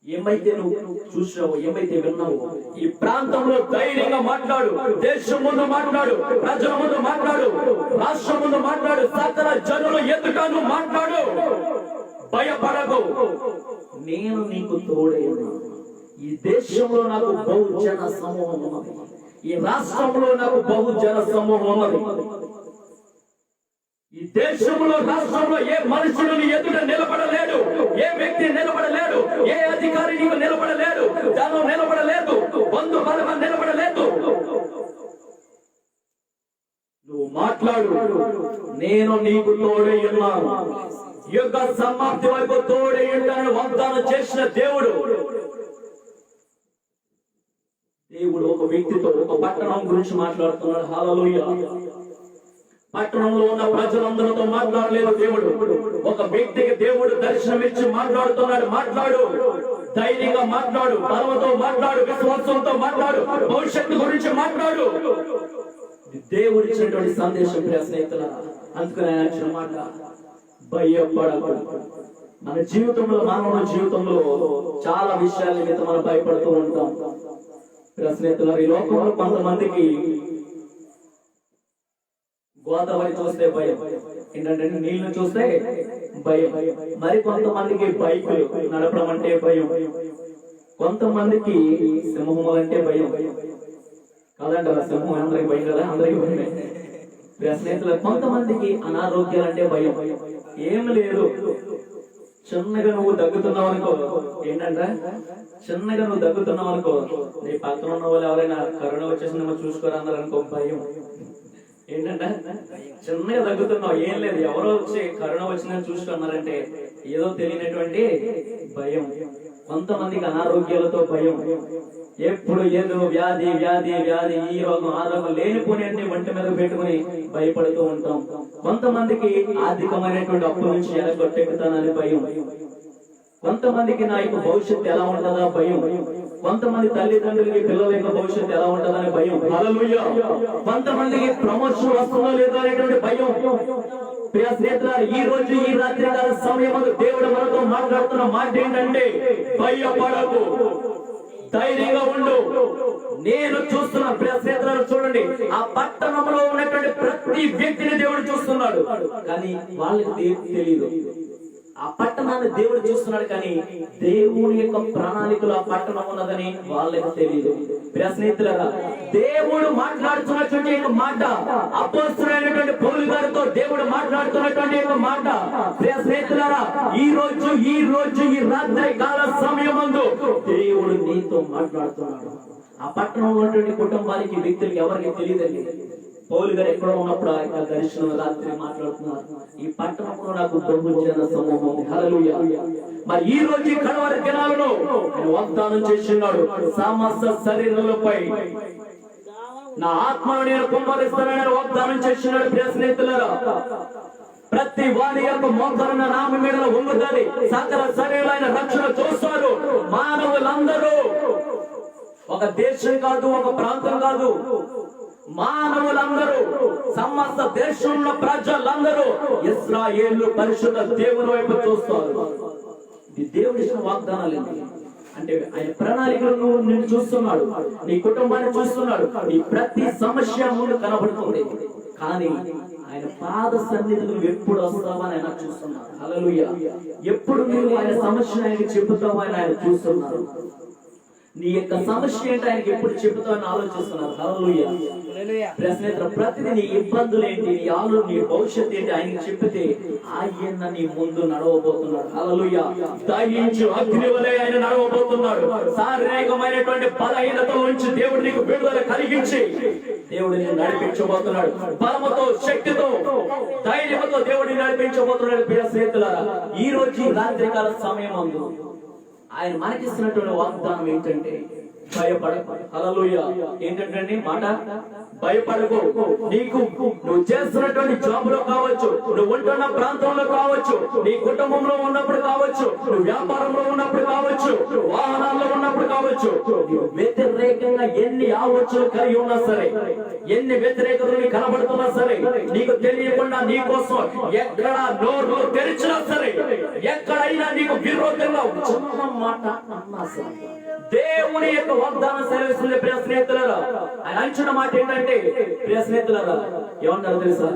Speaker 1: ఏమైతే నువ్వు చూసినావో, ఏమైతే విన్నావో, ఈ ప్రాంతంలో ధైర్యంగా మాట్లాడు. దేశం ముందు మాట్లాడు, ప్రజల ముందు మాట్లాడు, రాష్ట్రం ముందు మాట్లాడు, సకల జనులు ఎదుట నువ్వు మాట్లాడు. భయపడకు, నేను నీకు తోడే. ఈ దేశంలో నాకు బహుజన సమూహం ఉన్నది. ఈ రాష్ట్రంలో నాకు బహుజన సమూహం ఉన్నది. ఈ దేశంలో, రాష్ట్రంలో ఏ మనుషుడు నీ ఎదుట నిలబడలేడు. ఏ వ్యక్తి నిలబడలేడు. ఏ అధికారి నీకు నిలబడలేడు. జనం నిలబడలేదు. బంధు బలగం నిలబడలేదు. నువ్వు మాట్లాడు. నేను నీకు తోడై ఉన్నాను. యుగ సమాప్తి వైపు తోడై ఉంటానని వాగ్దానం చేసిన దేవుడు. దేవుడు ఒక వ్యక్తితో, ఒక పట్టణం గురించి మాట్లాడుతున్నాడు. హల్లెలూయా. పట్టణంలో ఉన్న ప్రజలందరితో మాట్లాడలేదు దేవుడు. ఒక వ్యక్తికి దేవుడు దర్శనమిచ్చి మాట్లాడుతున్నాడు. మాట్లాడు, ధైర్యంగా మాట్లాడు, బలంతో మాట్లాడు, విశ్వాసంతో మాట్లాడు, భవిష్యత్తు గురించి మాట్లాడు. దేవుడు ఇచ్చినటువంటి సందేశం స్నేహితుల. అందుకని ఆయన ఇచ్చిన మాట, భయపడకు. మన జీవితంలో, మానవుల జీవితంలో చాలా విషయాల మీద మనం భయపడుతూ ఉంటాం స్నేహితుల. ఈ లోకంలో కొంతమందికి గోదావరి చూస్తే భయం, ఏంటంటే నీళ్లు చూస్తే భయం. మరి కొంతమందికి బైకులు నడపడం అంటే భయం. కొంతమందికి సింహములు అంటే భయం. కాదంటారా? సింహం అందరికి భయం కదా, అందరికి భయమే స్నేహితులు. కొంతమందికి అనారోగ్యాలు అంటే భయం. ఏం లేదు, చిన్నగా నువ్వు దగ్గుతున్నావు అనుకో, ఏంటంటే చిన్నగా నువ్వు దగ్గుతున్నావు అనుకో, నీ పక్కన ఉన్న వాళ్ళు ఎవరైనా కరోనా వచ్చేసిందేమో చూసుకోరా అన్నారు అనుకో, భయం. ఏంటంటే చిన్నగా దగ్గుతున్నావు, ఏం లేదు, ఎవరో వచ్చి కరోనా వచ్చిందని చూసుకున్నారంటే ఏదో తెలియనటువంటి భయం. కొంతమందికి అనారోగ్యాలతో భయం. ఎప్పుడు ఏదో వ్యాధి వ్యాధి వ్యాధి, ఈ రోగం ఆ రోగం, లేనిపోని వంటి మీద పెట్టుకుని భయపడుతూ ఉంటాం. కొంతమందికి ఆర్థికమైనటువంటి అప్పుల నుంచి ఎలా కొట్టెక్కుతానని భయం. కొంతమందికి నా యొక్క భవిష్యత్తు ఎలా ఉంటుందా భయం. కొంతమంది తల్లిదండ్రులకి పిల్లల యొక్క భవిష్యత్తు ఎలా ఉంటుందని భయం. హల్లెలూయా. కొంతమందికి ప్రమోషన్ వస్తుందో లేదో అనేటువంటి భయం. ప్రియ స్నేహితులారా, ఈ రోజు ఈ రాత్రి కాల సమయం దేవుడు మనతో మాట్లాడుతున్న మాట ఏంటంటే, భయపడకు, ధైర్యంగా ఉండు. నేను చూస్తున్నా. ప్రియ స్నేహితులారా, చూడండి, ఆ పట్టణంలో ఉన్నటువంటి ప్రతి వ్యక్తిని దేవుడు చూస్తున్నాడు, కానీ వాళ్ళకి తెలియదు. ఆ పట్టణాన్ని దేవుడు చూస్తున్నాడు, కానీ దేవుని యొక్క ప్రణాళికలు ఆ పట్టణం ఉన్నదని వాళ్ళకి తెలియదు. ప్రియ స్నేహితులారా, దేవుడు మాట్లాడుతున్నటువంటి ఒక మాట, అపోస్తలుడైనటువంటి పౌలు గారితో దేవుడు మాట్లాడుతున్నటువంటి ఒక మాట. ప్రియ స్నేహితులారా, ఈ రోజు ఈ రాత్రి కాల సమయమందు దేవుడు నీతో మాట్లాడుతున్నాడు. ఆ పట్టణంలో ఉన్నటువంటి కుటుంబానికి, వ్యక్తులకి ఎవరికి తెలియదండి. పౌలు గారు ఎక్కడో ఉన్నప్పుడు ఆ యొక్క దర్శనం రాత్రి మాట్లాడుతున్నారు. ఈ పట్టణంలో నాకు బహుజన సమూహం. హల్లెలూయా. మరి ఈ రోజు కడవరి దినాలను ఆయన వాగ్దానం చేస్తున్నాడు. సమస్త శరీరాలపై నా ఆత్మను నేను కుమ్మరిస్తానని వాగ్దానం చేస్తున్నాడు. ప్రియ స్నేహితులారా, ప్రతి వారి యొక్క మోకరణ నామ మీద ఉంగుతుంది. సకల శరీరాలైన రక్షణ చూస్తాడు. మానవులందరూ, ఒక దేశం కాదు, ఒక ప్రాంతం కాదు, మానవులందరూ, సమస్త దేశంలో ప్రజలందరూ ఇశ్రాయేలు పరిశుద్ధ దేవుని వైపు చూస్తారు. ఇది దేవుడి వాగ్దానాలు. అంటే ఆయన ప్రణాళికలు నిన్ను చూస్తున్నాడు, నీ కుటుంబాన్ని చూస్తున్నాడు. నీ ప్రతి సమస్య ముందు కనబడుతుంది. కానీ ఆయన పాద సన్నిధిలో ఎప్పుడు వస్తావని ఆయన చూస్తున్నాడు. హల్లెలూయా. ఎప్పుడు నువ్వు ఆయన సమస్యను ఆయనకి చెబుతావని ఆయన చూస్తున్నారు. నీ యొక్క సమస్య ఏంటి ఆయనకి ఎప్పుడు చెబుతావని ఆలోచిస్తున్నారు. హల్లెలూయా. ప్రతిదీ నీ ఇబ్బందులు ఏంటి, నీ ఆలోచన, నీ భవిష్యత్తు ఏంటి ఆయనకి చెప్పితే ఆయన నీ ముందు నడవబోతున్నాడు. హల్లెలూయా. దహించు అగ్ని వలె ఆయన నడవబోతున్నాడు. శారీరకమైనటువంటి బలహీనత నుంచి దేవుడు నీకు విడుదల కలిగించి దేవుడు నిన్ను నడిపించబోతున్నాడు. బలముతో, శక్తితో, ధైర్యంతో దేవుడిని నడిపించబోతున్నాడు. ప్రియ స్నేహితులారా, ఈ రోజు రాత్రి కాల సమయం అందు ఆయన మనకిస్తున్నటువంటి వాగ్దానం ఏంటంటే భయపడకు. హల్లెలూయా. ఏంటంటే మాట, భయపడకు. నీకు నువ్వు చేస్తున్నటువంటి జాబ్ లో కావచ్చు, నువ్వు ఉంటున్న ప్రాంతంలో కావచ్చు, నీ కుటుంబంలో ఉన్నప్పుడు కావచ్చు, నువ్వు వ్యాపారంలో ఉన్నప్పుడు కావచ్చు, వాహనాల్లో ఉన్నప్పుడు కావచ్చు, వ్యతిరేకంగా ఎన్ని ఆలోచనలు కలిగి ఉన్నా సరే, ఎన్ని వ్యతిరేకతలు కనబడుతున్నా సరే, నీకు తెలియకుండా నీ కోసం ఎక్కడ నోరు తెరిచినా సరే, ఎక్కడైనా నీకు విరోధంగా చిన్న మాట అన్నా సరే, దేవుని యొక్క వాగ్దానం సెలవిస్తుంది. ప్రియ స్నేహితులారా, ఆయన అంచిన మాట ఏంటంటే, ప్రియ స్నేహితులారా, ఏమన్నారు తెలుసా?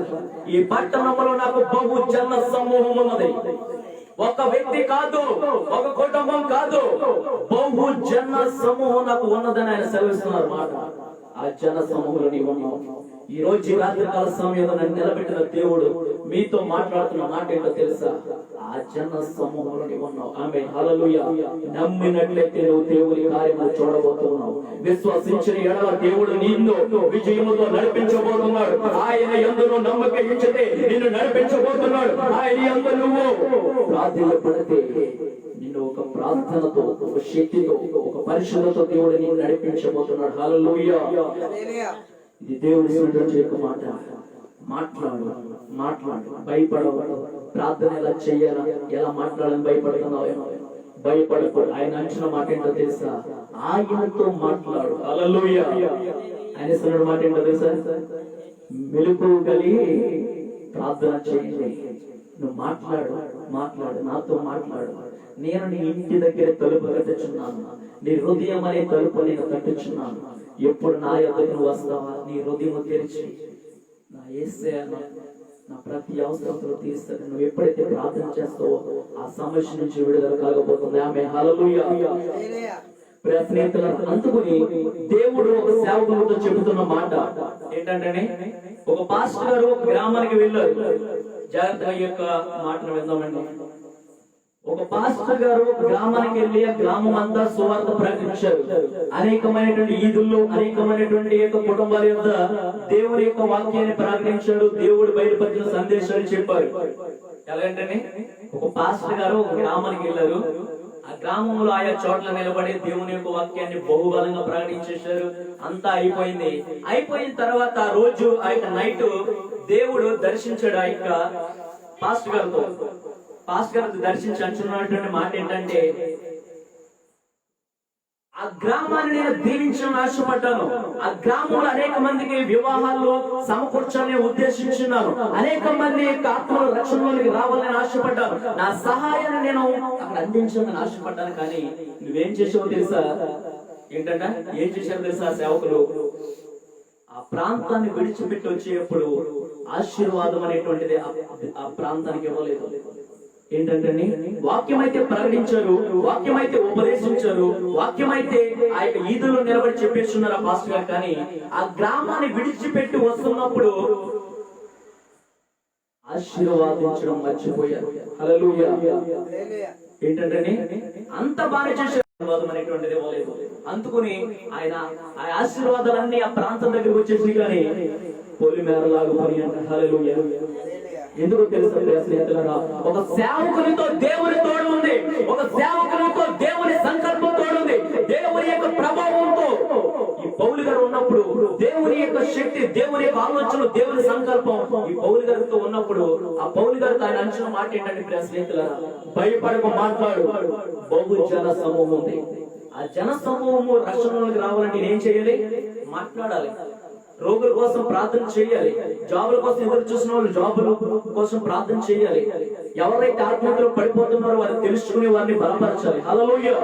Speaker 1: ఈ పట్టణంలో నాకు బహు జన సమూహం ఉన్నది. ఒక వ్యక్తి కాదు, ఒక కుటుంబం కాదు, బహు జన సమూహం నాకు ఉన్నదని ఆయన సెలవిస్తున్నారు మాట. ఆ జన సమూహంలో నీవు ఉన్నావు. ఈ రోజు రాత్రి కాల సమయంలో నన్ను నిలబెట్టిన దేవుడు మీతో మాట్లాడుతున్న మాట ఏంటో తెలుసా? ఆ జన సమూహంలో నీవు ఉన్నావు. ఆమేన్. హల్లెలూయా. నమ్మినట్లయితే నువ్వు దేవుని కార్యము చూడబోతున్నావు. విశ్వసించిన ఎడల దేవుడు నిన్ను విజయముతో నడిపించబోతున్నాడు. ఆయన యందు నమ్మకం ఉంచితే నిన్ను నడిపించబోతున్నాడు. ఆయన యందు నువ్వు ప్రార్థనపడితే నిన్ను ఒక ప్రార్థనతో, ఒక శక్తితో, ఒక పరిశుద్ధతో దేవుడు నిన్ను నడిపించబోతున్నాడు. హల్లెలూయా. ఇది దేవుడి యొక్క మాట. మాట్లాడు, మాట్లాడు, భయపడవు. ప్రార్థన ఎలా చెయ్యాలా, ఎలా మాట్లాడాలని భయపడుతున్నావు? భయపడకు. ఆయన అంచిన మాట ఏంటో తెలుసా? ఆయనతో మాట్లాడు. హల్లెలూయా. ఆయన ఇస్తున్న మాట ఏంటో తెలుసా? మెలుకు కలిగి ప్రార్థన చేయండి. నువ్వు మాట్లాడు, మాట్లాడు, నాతో మాట్లాడు. నేను నీ ఇంటి దగ్గర తలుపు కట్టుచున్నాను, నీ హృదయం అనే తలుపు నేను కట్టుచున్నాను. ఎప్పుడు నా యొద్దకు నువ్వు వస్తావా, నీ హృదయం తెరిచి నా యేసయ్య నా ప్రతి అవసరతను తీస్తాడు. నువ్వు ఎప్పుడైతే ప్రార్థన చేస్తావో ఆ సమస్య నుంచి విడుదల కలగబోతుంది. ఆమేన్. హల్లెలూయా. ప్రియ స్నేహితులారా, అందుకని దేవుడు ఒక సేవకులతో చెబుతున్న మాట ఏంటంటే, ఒక పాస్టర్ గారు ఒక గ్రామానికి వెళ్ళారు. జాగ్రత్తగా ఈ యొక్క మాటను విందామండి. ఒక పాస్టర్ గారు ఒక గ్రామానికి వెళ్ళి ఆ గ్రామం అంతా సువార్త ప్రకటించారు. అనేకమైనటువంటి ఈదుల్లో, అనేకమైనటువంటి యొక్క కుటుంబాల యొక్క దేవుని యొక్క వాక్యాన్ని ప్రకటించాడు. దేవుడు బయలుపరిచిన సందేశాన్ని చెప్పారు. ఎలాగంటే, ఒక పాస్టర్ గారు ఒక గ్రామానికి వెళ్ళారు. ఆ గ్రామంలో ఆయా చోట్ల నిలబడి దేవుని యొక్క వాక్యాన్ని బహుబలంగా ప్రకటించేశారు. అంతా అయిపోయింది. అయిపోయిన తర్వాత ఆ రోజు ఆ యొక్క నైట్ దేవుడు దర్శించాడు ఆ యొక్క పాస్టర్ గారితో. పాస్టర్ గారితో దర్శించి అంటున్నటువంటి మాట ఏంటంటే, ఆ గ్రామాన్ని నేను దీవించాలని ఆశపడ్డాను. ఆ గ్రామంలో అనేక మందికి వివాహాల్లో సమకూర్చాలని ఉద్దేశించున్నాను. అనేక మంది ఆత్మల రక్షణలోకి రావాలని ఆశపడ్డాను. నా సహాయాన్ని నేను అక్కడ అందించాలని ఆశపడ్డాను. కానీ నువ్వేం చేసావో తెలుసా? ఏంటంట ఏం చేశారో తెలుసా? సేవకులు ఆ ప్రాంతాన్ని విడిచిపెట్టి వచ్చేటప్పుడు ఆశీర్వాదం అనేటువంటిది ఆ ప్రాంతానికి ఇవ్వలేదు.
Speaker 2: ఏంటంటే వాక్యం అయితే ప్రకటించారు, వాక్యం అయితే ఉపదేశించారు, వాక్యం అయితే ఆ యొక్క ఈదులో నిలబడి చెప్పేస్తున్నారు ఆ పాస్టర్ గారు. కానీ ఆ గ్రామాన్ని విడిచిపెట్టి వస్తున్నప్పుడు ఆశీర్వాదించడం మర్చిపోయారు. హల్లెలూయా. ఏంటంటే అంత బాగా చేసే ఆశీర్వాదం అనేటువంటిది ఇవ్వలేదు. అందుకుని ఆయన ఆ ఆశీర్వాదాలన్నీ ఆ ప్రాంతం దగ్గరకు వచ్చేసి కానీ పొలిమేరలాగా పని అంట. హల్లెలూయా. ఎందుకు తెలుసా స్నేహితులారా, ఒక సేవకునితో దేవుని తోడు ఉంది, ఒక సేవకునితో దేవుని సంకల్పం తోడు ఉంది, దేవుని యొక్క ప్రభావంతో ఈ పౌలు గారు ఉన్నప్పుడు దేవుని యొక్క శక్తి, దేవుని యొక్క ఆలోచన, దేవుని సంకల్పం ఈ పౌలు గారితో ఉన్నప్పుడు ఆ పౌలు గారితో ఆయన అంచిన మాట ఏంటంటే స్నేహితులారా, భయపడక మాట్లాడు, బహు జన సమూహం ఉంది. ఆ జన సమూహము రక్షణలోకి రావాలంటే నేనేం చేయాలి? మాట్లాడాలి. రోగుల కోసం ప్రార్థన చేయాలి, జాబుల కోసం ఎదురు చూసిన వాళ్ళు జాబుల కోసం ప్రార్థన చేయాలి, ఎవరైతే ఆత్మహత్యలో పడిపోతున్నారో వారిని తెలుసుకుని వారిని బలపరచాలి. హల్లెలూయా.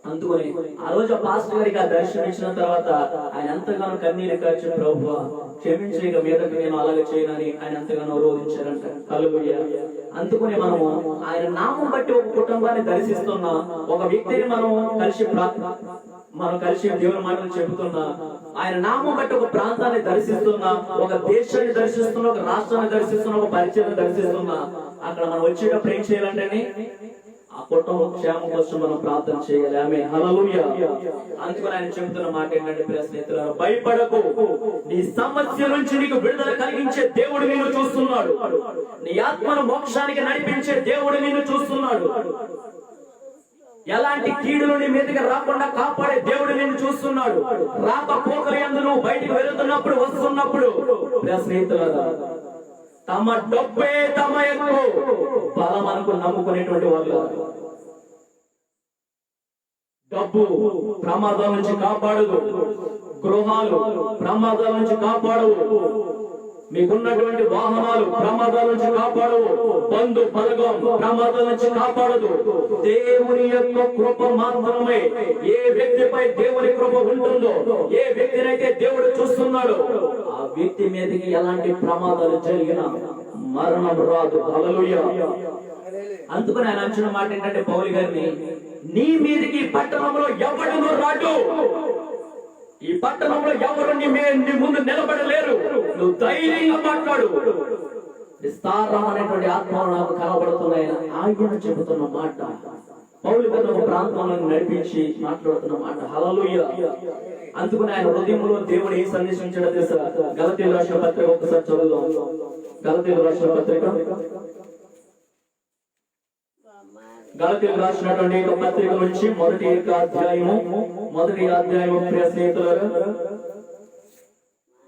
Speaker 2: అందుకని ఆ రోజు ఆ పాస్టర్ గారికి ఆ దర్శనం ఇచ్చిన తర్వాత ఆయన ఎంతగానో కన్నీరు కార్చి, ప్రభువా క్షమించి ఇక మీదకి నేను అలాగే చేయనని ఆయన ఎంతగానో రోధించారంట. హల్లెలూయా. అందుకని మనము ఆయన నామం బట్టి ఒక కుటుంబాన్ని దర్శిస్తున్నా, ఒక వ్యక్తిని మనం కలిసి దేవుని మాటలు చెబుతున్నా, ఆయన నామం బట్టి ఒక ప్రాంతాన్ని దర్శిస్తున్నా, ఒక దేశాన్ని దర్శిస్తున్నా, ఒక రాష్ట్రాన్ని దర్శిస్తున్నా, ఒక పరిచయాన్ని దర్శిస్తున్నా, అక్కడ మనం వచ్చేటప్పుడు ఏం చేయాలంటే ఆ కుటుంబ క్షేమం కోసం మనం ప్రార్థన చేయాలి. ఆమేన్. హల్లెలూయా. అందుకని ఆయన చెబుతున్న మాట ఏంటంటే ప్రియ స్నేహితులారా, భయపడకు, నీ సమస్య నుంచి నీకు విడుదల కలిగించే దేవుడు నిన్ను చూస్తున్నాడు, నీ ఆత్మను మోక్షానికి నడిపించే దేవుడు నిన్ను చూస్తున్నాడు, ఎలాంటి కీడులు నీ మీదకి రాకుండా కాపాడే దేవుడు నిన్ను చూస్తున్నాడు. రాకపోకల యందు నువ్వు బయటికి వెళ్తున్నప్పుడు, వస్తున్నప్పుడు ప్రియ స్నేహితులారా, తమ డబ్బే తమ యొక్క బలం అనుకు నమ్ముకునేటువంటి వాళ్ళు. డబ్బు ప్రమాదాల నుంచి కాపాడదు, గృహాలు ప్రమాదాల నుంచి కాపాడవు, మీకున్నటువంటి వాహనాలు ప్రమాదాల నుంచి కాపాడవు, బంధు బలగం ప్రమాదాల నుంచి కాపాడదు. దేవుని యొక్క కృప మాత్రమే. ఏ వ్యక్తిపై దేవుని కృప ఉంటుందో, ఏ వ్యక్తినైతే దేవుడు చూస్తున్నాడో ఆ వ్యక్తి మీదకి ఎలాంటి ప్రమాదాలు జరిగినా మరణం రాదు. హల్లెలూయా. అందుకని ఆయన అంచిన మాట ఏంటంటే పౌలు గారిని, నీ మీదకి పట్టణంలో ఎవడునూ రాడు, ఈ పట్టణంలో ఎవరు నీ ముందు నిలబడలేరు, నువ్వు ధైర్యంగా మాట్లాడు. విస్తారం అనేటువంటి ఆత్మలు నాకు కనబడుతున్నాయని ఆయన చెబుతున్న మాట, పౌలు గారు ఒక ప్రాంతంలో నడిపించి మాట్లాడుతున్న మాట. హల్లెలూయా. అందుకని ఆయన హృదయంలో దేవుడు ఏ సందేశం ఇచ్చాడో తెలుసా? గలతీయులకు రాసిన పత్రిక ఒకసారి చదువుదాం. గలతీయులకు రాసిన పత్రిక, గలతీయులకు రాసినటువంటి పత్రిక నుంచి మొదటి అధ్యాయము ప్రియ స్నేహితులారా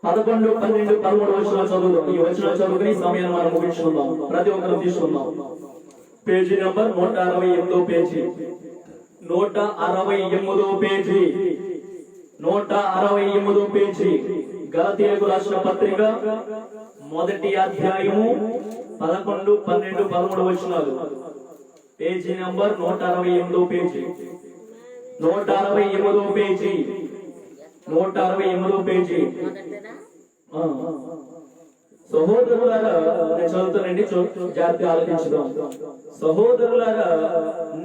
Speaker 2: 11, 12, 13 వచనాలు చదువుదాం. ఈ వచనాలు చదువుకుని సమయాన్ని మనం ముగించుకుందాం. ప్రతి ఒక్కరు తీసుకుందాం. Page number 168 page, 168 page, 168 page. గలతీయులకు రాసిన పత్రిక మొదటి అధ్యాయము 11, 12, 13 వచనాలు. Page number 168 page, 168 page, 168 page. సహోదరులారా, నేను చదువుతానండి, జాగ్రత్తగా ఆలోచించుదాం. సహోదరులారా,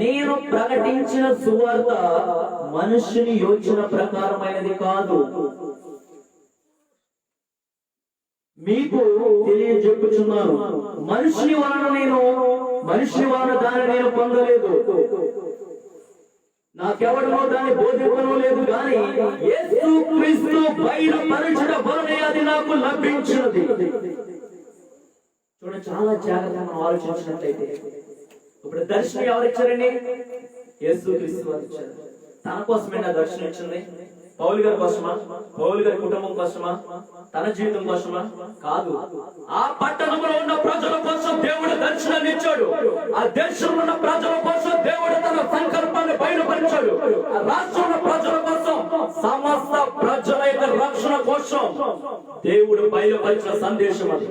Speaker 2: నేను ప్రకటించిన సువార్త మనుష్యుని యోచన ప్రకారమైనది కాదు, మీకు తెలియజెప్పుచున్నాను. మనిషి వలన దాన్ని నేను పొందలేదు, నాకెవడనో దాన్ని బోధింపను లేదు, కానీ యేసు క్రీస్తు బయలుపరచుట వలనే అది నాకు లభించినది. చూడండి, చాలా జాగ్రత్తగా ఆలోచించినట్లయితే ఇప్పుడు దర్శనం ఎవరిచ్చారండి? యేసు క్రీస్తు వారు ఇచ్చారు. తన కోసమే నా దర్శనం ఇచ్చింది. పౌలు గారి కోసమా? పౌలు గారి కుటుంబం కోసమా? తన జీవితం కోసమా? కాదు. ఆ పట్టణంలో ఉన్న ప్రజల కోసం దేవుడు దర్శనాన్ని ఇచ్చాడు. ఆ దేశంలో ఉన్న ప్రజల కోసం దేవుడు తన సంకల్పాన్ని బయలుపరిచాడు. ఆ రాష్ట్రంలో ప్రజల కోసం, సమస్త ప్రజల యొక్క రక్షణ కోసం దేవుడు బయలుపరిచిన సందేశం అది.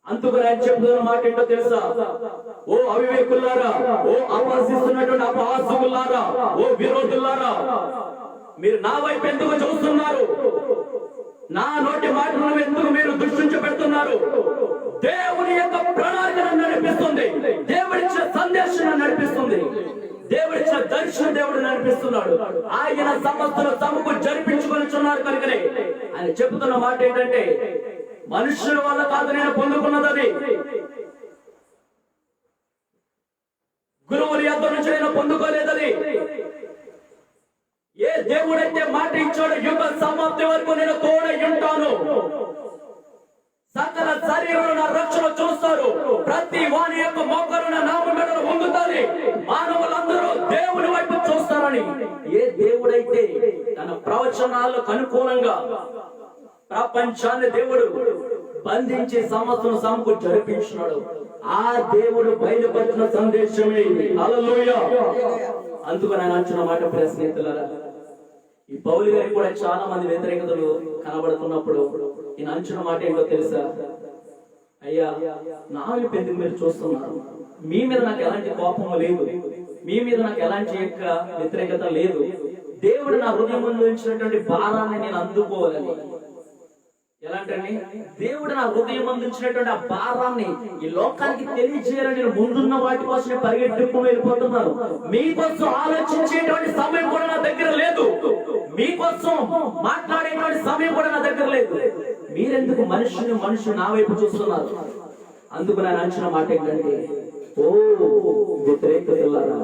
Speaker 2: అందుకని ఆయన చెప్తున్న మాట ఏంటో తెలుసా? ఓ అవివేకులారా, ఓ అపహసిస్తున్నటువంటి అపహాసకులారా, ఓ విరోధులారా, మీరు నా వైపు ఎందుకు చూస్తున్నారు? నా నోటి మాటలను ఎందుకు మీరు దృష్టించి పెడుతున్నారు? దేవుని యొక్క ప్రణాళిక నడిపిస్తుంది, దేవుడిచ్చిన సందేశం నడిపిస్తుంది, దేవుడిచ్చిన దర్శనం దేవుడు నడిపిస్తున్నాడు. ఆయన సమస్తల తమకు జరిపించుకొనిచున్నారు కనుకనే ఆయన చెబుతున్న మాట ఏంటంటే, మనుషుల వల్ల కాదు నేను పొందుకున్నది, గురువుల యొద్ద నుంచి నేను పొందుకోలేదని. ఏ దేవుడైతే మాట ఇచ్చాడో యుగ సమాప్తి వరకు నేను తోడై ఉంటాను, సకల శరీరంలో నా రక్షణ చూస్తారు, ప్రతి వాని యొక్క మోకరు నా నామమెడలు పొందుతారు, మానవులందరూ దేవుని వైపు చూస్తారని. ఏ దేవుడైతే తన ప్రవచనాలకు అనుకూలంగా ప్రపంచాన్ని దేవుడు బంధించి సమస్యను సమకు జరిపించినాడు, ఆ దేవుడు బయలుపరిచిన సందేశమే ఇది. హల్లెలూయా. అందుకు నేను అంటున్న మాట ప్రియ స్నేహితులారా, ఈ పౌలు గారికి కూడా చాలా మంది వ్యతిరేకతలు కనబడుతున్నప్పుడు ఈయన అంచున్న మాట ఏంటో తెలుసా? అయ్యా, నా వైపు ఎందుకు మీరు చూస్తున్నారు? మీ మీద నాకు ఎలాంటి కోపము లేదు, మీ మీద నాకు ఎలాంటి యొక్క వ్యతిరేకత లేదు. దేవుడు నా హృదయం ఉంచినటువంటి భారాన్ని నేను అందుకోవాలని. ఎలాంటండి? దేవుడు నా హృదయం అందించినటువంటి ఆ భారాన్ని ఈ లోకానికి తెలియజేయాలని నేను ముందున్న వాటి కోసమే పరిగెట్టుకు వెళ్ళిపోతున్నాను. మీకోసం ఆలోచించేటువంటి సమయం కూడా నా దగ్గర లేదు, మీకోసం మాట్లాడేటువంటి సమయం కూడా నా దగ్గర లేదు. మీరెందుకు మనుషులు నా వైపు చూస్తున్నారు? అందుకు నేను అంచిన మాట ఏంటంటే, ఓ వ్యతిరేకతలారా,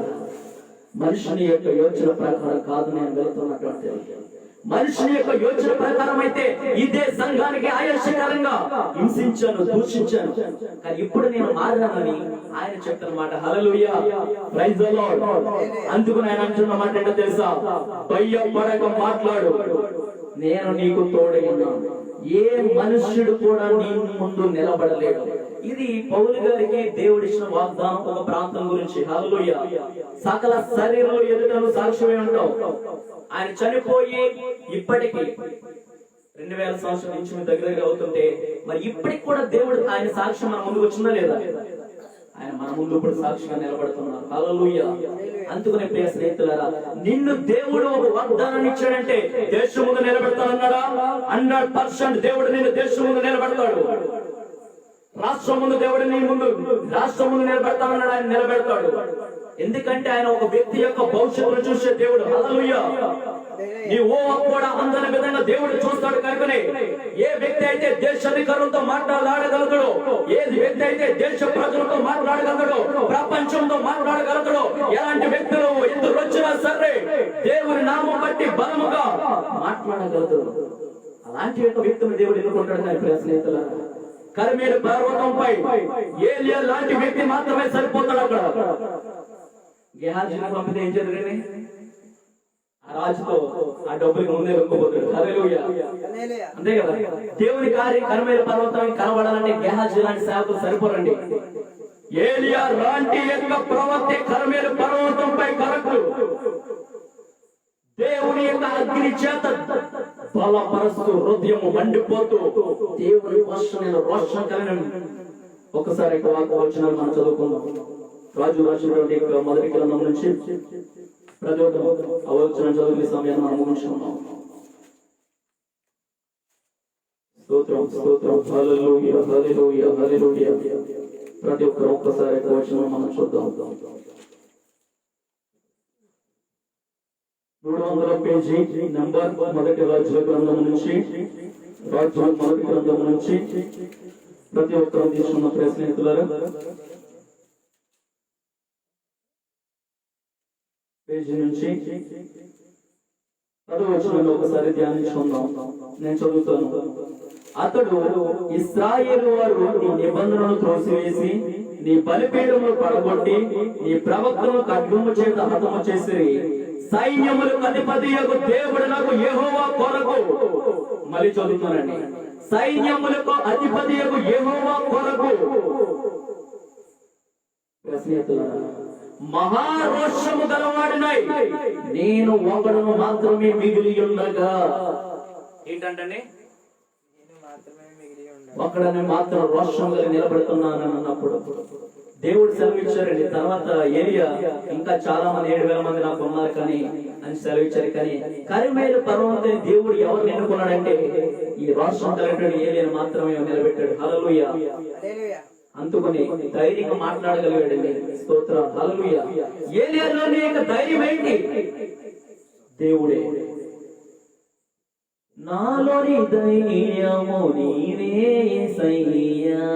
Speaker 2: మనుషుని యొక్క యోచన ప్రకారం కాదు నేను వెళుతున్నటువంటి, మనుషుని యొక్క యోచన ప్రకారం అయితే ఇదే సంఘానికి ఆయాసకరంగా హింసించాను, దూషించాను, కానీ ఇప్పుడు నేను మారానని ఆయన చెప్తున్నమాట. హల్లెలూయా, ప్రైజ్ ది లార్డ్. అందుకు నేను అంటున్న మాట ఏంటో తెలుసా? భయపడక మాట్లాడు, నేను నీకు తోడై ఉన్నాను, ఏ మనుష్యుడు కూడా నీ ముందు నిలబడలేడు. ఇది పౌలు గారికి దేవుడిచ్చిన వాగ్దానం ఒక ప్రాంతం గురించి. హల్లెలూయా. సకల శరీరంలో ఎదుటను సాక్ష్యమే ఉంటావు. ఆయన చనిపోయి ఇప్పటికి 2000 సంవత్సరాల నుంచి దగ్గరగా అవుతుంటే, మరి ఇప్పటికి కూడా దేవుడు ఆయన సాక్ష్యం మన ముందుకు వచ్చిందా లేదా? ఆయన మన ముందు ఇప్పుడు సాక్షిగా నిలబడుతున్నారు. హల్లెలూయా. అందుకనే ప్రియ స్నేహితులారా, నిన్ను దేవుడు ఒక వాగ్దానాన్ని ఇచ్చాడంటే దేశం ముందు నిలబెడతానన్నాడా? 100% దేవుడు నిన్ను దేశం ముందు నిలబెడతాడు. రాష్ట్రం ముందు దేవుడు నీ ముందు రాష్ట్రం ముందు నిలబెడతానన్నాడు, ఆయన నిలబెడతాడు. ఎందుకంటే ఆయన ఒక వ్యక్తి యొక్క భవిష్యత్తును చూసే దేవుడు. హల్లెలూయా. నీ ఊహ కూడా అందరి విధంగా దేవుడు చూస్తాడు కనుకనే ఏ వ్యక్తి అయితే దేశాధికారులతో మాట్లాడగలుగుతాడో, ఏ వ్యక్తి అయితే దేశ ప్రజలతో మాట్లాడగలుగుతాడో, ప్రపంచంతో మాట్లాడగలుగుతాడో, ఎలాంటి వ్యక్తులు ఎందుకు వచ్చినా సరే దేవుని నామం బట్టి బలముగా మాట్లాడగలుగుతాడు. అలాంటి యొక్క వ్యక్తిని దేవుడు ఎన్నుకుంటాడు. ప్రియ స్నేహితులారా, కర్మేలు పర్వతంపై ఏలియా లాంటి వ్యక్తి మాత్రమే సరిపోతాడు. అక్కడ గెహాజీని పంపితే ఏం జరిగింది? ఆ రాజుతో ఆ డబ్బులకి ముందే లొంగిపోతాడు. హల్లెలూయా. అంతే కదా? దేవుని కార్యం కర్మేలు పర్వతం కనబడాలంటే గెహాజీ లాంటి సేవకులు సరిపోరండి. ఏలియా లాంటి యొక్క ప్రవక్త కర్మేలు పర్వతంపై కరకులు దేవుని యొక్క అగ్ని చేత బలపరుస్తూ హృదయం మండిపోతూ దేవుని వర్షం రోషం కలిగిన. ఒకసారి వచనాలు మనం చదువుకుందాం. రాజు రాసినటువంటి మొదటి గ్రంథం నుంచి ప్రతి ఒక్క వచనం చదువుకునే సమయాన్ని మనం ముగించుకున్నాం. స్తోత్రం, స్తోత్రం, హల్లెలూయా, హల్లెలూయా, హల్లెలూయా. ప్రతి ఒక్కరు ఒక్కసారి వచనం మనం చూద్దాం. 300 పేజీ నంబర్ మొదటి రాజుల గ్రంథం నుంచి, రాజుల మొదటి గ్రంథం నుంచి ప్రతి ఒక్కరు తీసుకున్న ప్రియ స్నేహితులారా, పేజీ నుంచి 10వ వచనాన్ని ఒకసారి ధ్యానించుకుందాం. నేను చదువుతాను. అతడు ఇశ్రాయేలు వారు నీ నిబంధనను త్రోసివేసి నీ బలిపీఠమును పడగొట్టి నీ ప్రవక్తను ఖడ్గము చేత హతము చేసి సైన్యములకు అధిపతియగు దేవుడు నాకు యెహోవా కొరకు, మళ్ళీ చదువుతానండి, సైన్యములకు అధిపతియగు యెహోవా కొరకు మహారోషము గలవాడినై నేను ఒకడును మాత్రమే మిగిలి ఉండగా. ఏంటంటే ఒకడని మాత్రం రోషం కలిగి నిలబడుతున్నాను అన్నప్పుడు దేవుడు సెలవిచ్చారండి. తర్వాత ఏలియా ఇంకా చాలా మంది 7,000 మంది నాకు ఉన్నారు కానీ అని సెలవిచ్చారు. కానీ కర్మేలు పర్వతం దేవుడు ఎవరిని ఎన్నుకున్నాడంటే ఈ రోషం కలిగిన ఏలియాను మాత్రమే నిలబెట్టాడు. హల్లెలూయా. అందుకని ధైర్యంగా మాట్లాడగలిగాడండి. స్తోత్రం, హల్లెలూయా. ఏలియాలోని యొక్క ధైర్యం ఏంటి? దేవుడే. నాలోని ధైర్యము నీవే యేసయ్యా,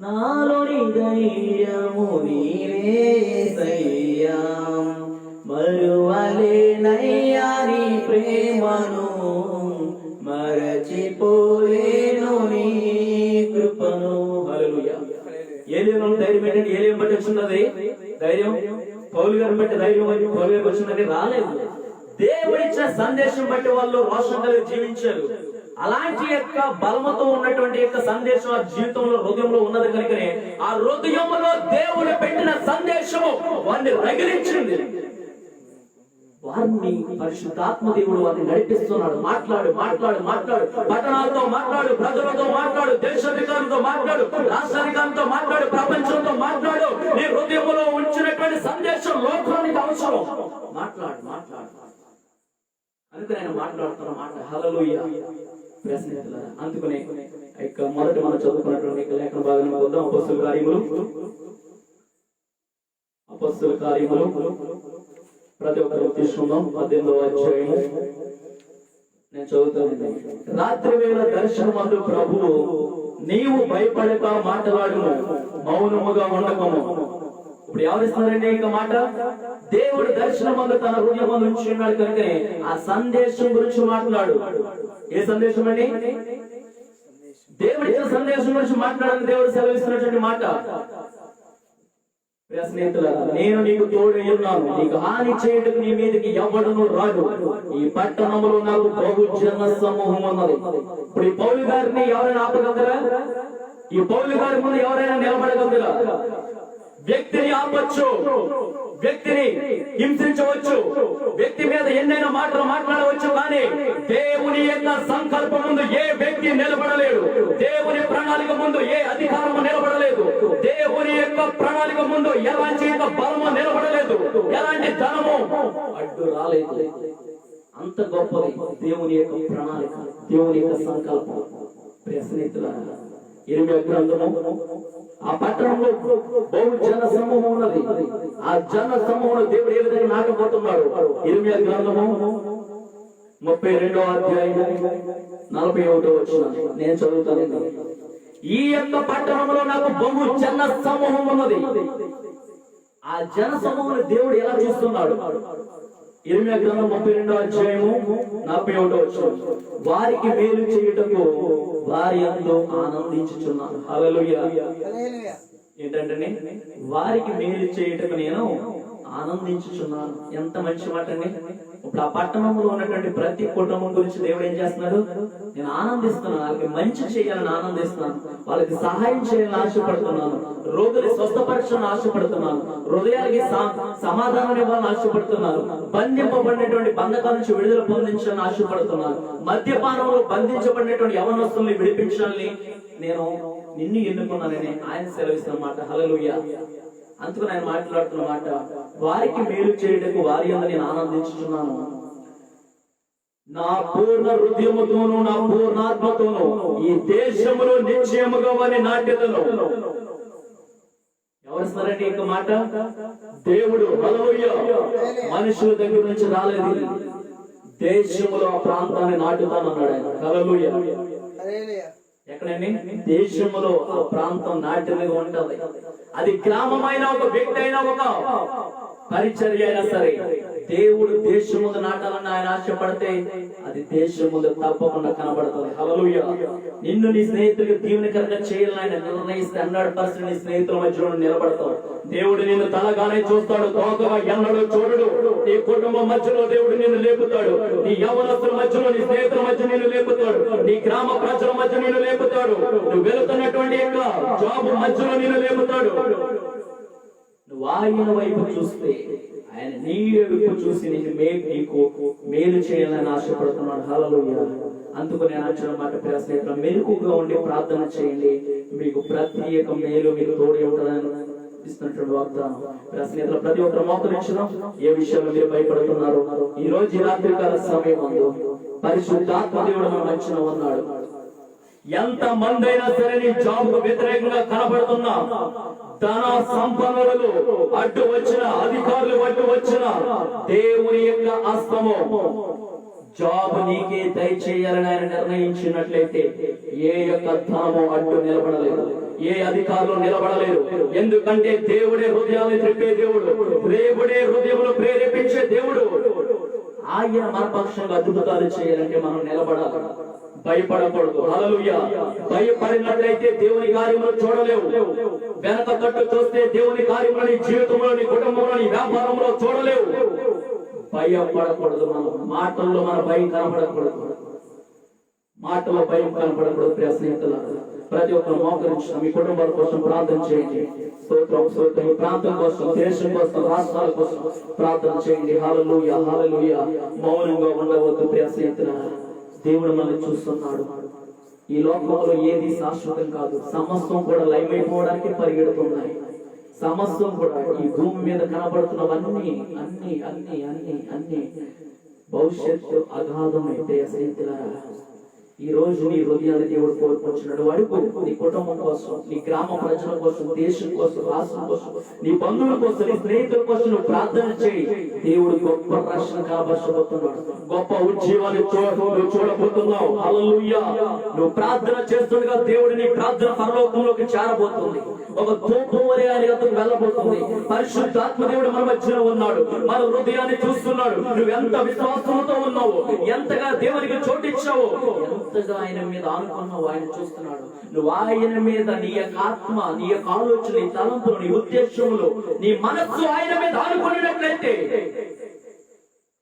Speaker 2: నాలోని ధైర్యము నీవే యేసయ్యా, మరువలేనయ్యా నీ ప్రేమను, మరచిపోలేను నీ కృపను. హల్లెలూయా. ఏలియాలో ధైర్యం ఏంటంటే ఏలియాను బట్టి వచ్చినది ధైర్యం. పౌలు గారిని బట్టి ధైర్యం పౌలు గారికి వచ్చిందంటే రాలేదు. దేవుడిచ్చిన సందేశం బట్టి వాళ్ళు రోషం కలిగి జీవించారు. అలాంటి యొక్క బలముతో ఉన్నటువంటి యొక్క సందేశం ఆ జీవితంలో హృదయంలో ఉన్నది కనుకనే ఆ హృదయంలో దేవుడు పెట్టిన సందేశము వారిని రగిలించింది. వారిని పరిశుద్ధాత్మ దేవుడు వారిని నడిపిస్తున్నాడు. మాట్లాడు మాట్లాడు మాట్లాడు, పట్టణాలతో మాట్లాడు, ప్రజలతో మాట్లాడు, దేశాధికారులతో మాట్లాడు, రాష్ట్రాధికారులతో మాట్లాడు, ప్రపంచంతో మాట్లాడు. నీ హృదయంలో ఉంచినటువంటి సందేశం లోకానికి అవసరం. మాట్లాడు మాట్లాడు అందుకని ఆయన మాట్లాడుతున్న మాట. హల్లెలూయా. అందుకనే ఇక మొదటి మనం చదువుకున్నటువంటి లేఖన భాగాన్ని వద్దాం. అపొస్తలుల కార్యములు ప్రతి ఒక్కరు తీసుకుందాం. 18వ అధ్యాయము నేను చదువుతాను. రాత్రి వేళ దర్శనమందు ప్రభువు నీవు భయపడక మాట్లాడుము, మౌనముగా ఉండకము. ఇప్పుడు ఎవరిస్తున్నారండి ఇక మాట? దేవుడు దర్శనమందు తన హృదయమందు ఉంచున్నాడు కనుకనే ఆ సందేశం గురించి మాట్లాడు. ఏ సందేశం అండి? దేవుడిచ్చిన సందేశం గురించి మాట్లాడాలని దేవుడు సెలవిస్తున్నటువంటి మాట. స్నేహితులారా, నేను నీకు తోడై ఉన్నాను, నీకు హాని చేయటకు నీ మీదకి ఎవడును రాడు. ఈ పట్టణంలో నాకు బహుజన సమూహం ఉన్నది. ఇప్పుడు ఈ పౌలు గారిని ఎవరైనా ఆపగలరా? ఈ పౌలు గారి ముందు ఎవరైనా నిలబడగలరా? వ్యక్తిని ఆపచ్చు, వ్యక్తిని హింసించవచ్చు, వ్యక్తి మీద ఎన్నైనా మాటలు మాట్లాడవచ్చు, కానీ దేవుని యొక్క సంకల్పం ముందు ఏ వ్యక్తి నిలబడలేడు. దేవుని ప్రణాళిక ముందు ఏ అధికారము నిలబడలేదు. దేవుని యొక్క ప్రణాళిక ముందు ఎలాంటి యొక్క బలము నిలబడలేదు. ఎలాంటి ధనము అడ్డు రాలేదు. అంత గొప్పది దేవుని యొక్క ప్రణాళిక, దేవుని యొక్క సంకల్పం. ప్రియ స్నేహితులారా, ఇర్మియా గ్రంథము ఆ పట్టణంలో బహు జన సమూహం ఉన్నది. ఆ జన సమూహంలో దేవుడు ఏ విధంగా నాటబోతున్నాడు? ఇర్మియా గ్రంథము 32వ అధ్యాయము 41వ వచనం నేను చదువుతాను. ఈ యొక్క పట్టణంలో నాకు బహు జన సమూహం ఉన్నది. ఆ జన సమూహం దేవుడు ఎలా చూస్తున్నాడు? ఇర్మియా గ్రంథం 32వ అధ్యాయము 41వ వచనం, వారికి మేలు చేయుటకు వారి యందు ఆనందించుచున్నాను. హల్లెలూయా. ఏంటంటే వారికి మేలు చేయుటకు నేను ఆనందించుచున్నాను. ఎంత మంచి మాట అండి. ఇప్పుడు ఆ పట్టణంలో ఉన్నటువంటి ప్రతి కుటుంబం గురించి దేవుడు ఏం చేస్తున్నాడు? నేను ఆనందిస్తున్నాను, వాళ్ళకి మంచి చేయాలని ఆనందిస్తున్నాను, వాళ్ళకి సహాయం చేయాలని ఆశపడుతున్నాను, రోగులు స్వస్థపరచాలని ఆశపడుతున్నాను, హృదయాలకి సమాధానం ఇవ్వాలని ఆశపడుతున్నాను, బంధింపబడినటువంటి బంధకాల నుంచి విడుదల పొందించాలని ఆశపడుతున్నాను, మద్యపానంలో బంధించబడినటువంటి యవనస్తుల్ని విడిపించాలని నేను నిన్ను ఎన్నుకున్నానని ఆయన సెలవిస్తున్న మాట. హల్లెలూయా. అందుకని ఆయన మాట్లాడుతున్న మాట, వారికి మేలు చేయటకు వారి యందు నేను ఆనందించుచున్నాను. నా పూర్ణ హృదయముతోను నా పూర్ణాత్మతోను ఈ దేశములో నిశ్చయముగా వారి నాట్యతను. ఎవరిస్తున్నారండి ఇంక మాట? దేవుడు. హల్లెలూయా. మనుషుల దగ్గర నుంచి రాలేదు. దేశములో ఆ ప్రాంతాన్ని నాటుతానన్నాడు ఆయన. హల్లెలూయా. ఎక్కడండి? దేశములో ఆ ప్రాంతం నాట్యముగా ఉంటది. అది గ్రామమైన ఒక వ్యక్తి అయినా ఒక పరిచర్య అయినా సరే, దేవుడు దేశం ముందు నాటాలని ఆయన ఆశపడితే అది దేశం ముందు తప్పకుండా కనబడుతుంది. హల్లెలూయా. నిన్ను నీ స్నేహితులకు దీవెనకరంగా చేయాలని ఆయన నిర్ణయిస్తే 100% నీ స్నేహితుల మధ్యలో నిలబడతావు. దేవుడు నిన్ను తలగానే చూస్తాడు, తోకగా ఎన్నడూ చూడడు. నీ కుటుంబం మధ్యలో దేవుడు నిన్ను లేపుతాడు. నీ యవనస్తుల మధ్యలో, నీ స్నేహితుల మధ్య నిన్ను లేపుతాడు. నీ గ్రామ ప్రజల మధ్య నిన్ను లేపుతాడు. నువ్వు వెళుతున్నటువంటి యొక్క జాబ్ మధ్యలో నిన్ను లేపుతాడు. నువ్వు ఆయన వైపు చూస్తే ఆయన నీ వైపు చూసి నీకు మేలు చేయాలని ఆశపడుతున్నాడు. హల్లెలూయా. అందుకు నేను అంటున్న మాట, ప్రియ స్నేహితులు, మెలకుగా ఉండి ప్రార్థన చేయండి. మీకు ప్రత్యేక మేలు మీకు తోడి ఉంటుందని ఇస్తున్నటువంటి వాగ్దానం. ప్రియ స్నేహితులు, ప్రతి ఒక్కరు మోకరించడం. ఏ విషయంలో మీరు భయపడుతున్నారు? ఈ రోజు రాత్రికాల సమయం ముందు పరిశుద్ధాత్మ దేవుడు మన మధ్యన ఉన్నాడు. ఎంత మంది అయినా సరే నీ జాబ్ కు వ్యతిరేకంగా కనబడుతున్నా, ధన సంపన్నులు అడ్డు వచ్చిన, అధికారులు అడ్డు వచ్చిన, దేవుని యొక్క హస్తము జాబ్ నీకే దయచేయాలని ఆయన నిర్ణయించినట్లయితే ఏ యొక్క ధనము అడ్డు నిలబడలేదు, ఏ అధికారులు నిలబడలేదు. ఎందుకంటే దేవుడే హృదయాన్ని త్రిప్పే దేవుడు, దేవుడే హృదయములు ప్రేరేపించే దేవుడు. ఆయన మన పక్షంగా అద్భుతాలు చేయాలంటే మనం నిలబడాలి, భయపడకూడదు. హల్లెలూయా. భయపడినట్లయితే దేవుని కార్యములు చూడలేవు. వెనక కట్టు చూస్తే దేవుని కార్యములు నీ జీవితంలో, నీ కుటుంబంలో, నీ వ్యాపారంలో చూడలేవు. భయపడకూడదు. మనం మాటల్లో మన భయం కనపడకూడదు, మాటలో భయం కనపడకూడదు. ప్రియ స్నేహితులారా, ప్రతి ఒక్కరు మోకరించిన మీ కుటుంబాల కోసం ప్రార్థన చేయండి. స్తోత్రం స్తోత్రం. ఈ ప్రాంతం కోసం, దేశం కోసం, రాష్ట్రాల కోసం ప్రార్థన చేయండి. హల్లెలూయా హల్లెలూయా. మౌనంగా ఉండవద్దు ప్రియ స్నేహితులారా. దేవుడు మనల్ని చూస్తున్నాడు. ఈ లోకంలో ఏది శాశ్వతం కాదు. సమస్తం కూడా లయమైపోవడానికి పరిగెడుతున్నాయి. సమస్తం కూడా ఈ భూమి మీద కనబడుతున్నవన్నీ అన్ని అన్ని అన్ని అన్ని భవిష్యత్తు అగాధమైతే స్నేహితులారా, ఈ రోజు నీ హృదయాన్ని దేవుడు కోరుకుంటున్నాడు. అడుగు. నీ కుటుంబం కోసం, నీ గ్రామ ప్రజల కోసం, దేశం కోసం, రాష్ట్రం కోసం, నీ బంధువుల కోసం, నీ స్నేహితుల కోసం నువ్వు ప్రార్థన చేయి. దేవుడు గొప్ప రక్షణ కాబోతున్నాడు, గొప్ప ఉద్యోగాన్ని చూడబోతున్నావు. హల్లెలూయా. నువ్వు ప్రార్థన చేస్తుండగా దేవుడు నీ ప్రార్థన పరలోకంలోకి చేరబోతుంది. ఒక ధూపం వలె ఆయన యొద్దకు వెళ్ళబోతుంది. పరిశుద్ధాత్మ దేవుడు మన మధ్యలో ఉన్నాడు, మన హృదయాన్ని చూస్తున్నాడు. నువ్వు ఎంత విశ్వాసంతో ఉన్నావు, ఎంతగా దేవునికి చోటిచ్చావు, ఎంతగా ఆయన మీద ఆనుకున్నావు, ఆయన చూస్తున్నాడు. నువ్వు ఆయన మీద నీ యొక్క ఆత్మ, నీ యొక్క ఆలోచన, నీ తలంపులు, నీ ఉద్దేశములు, నీ మనస్సు ఆయన మీద ఆనుకున్నట్లయితే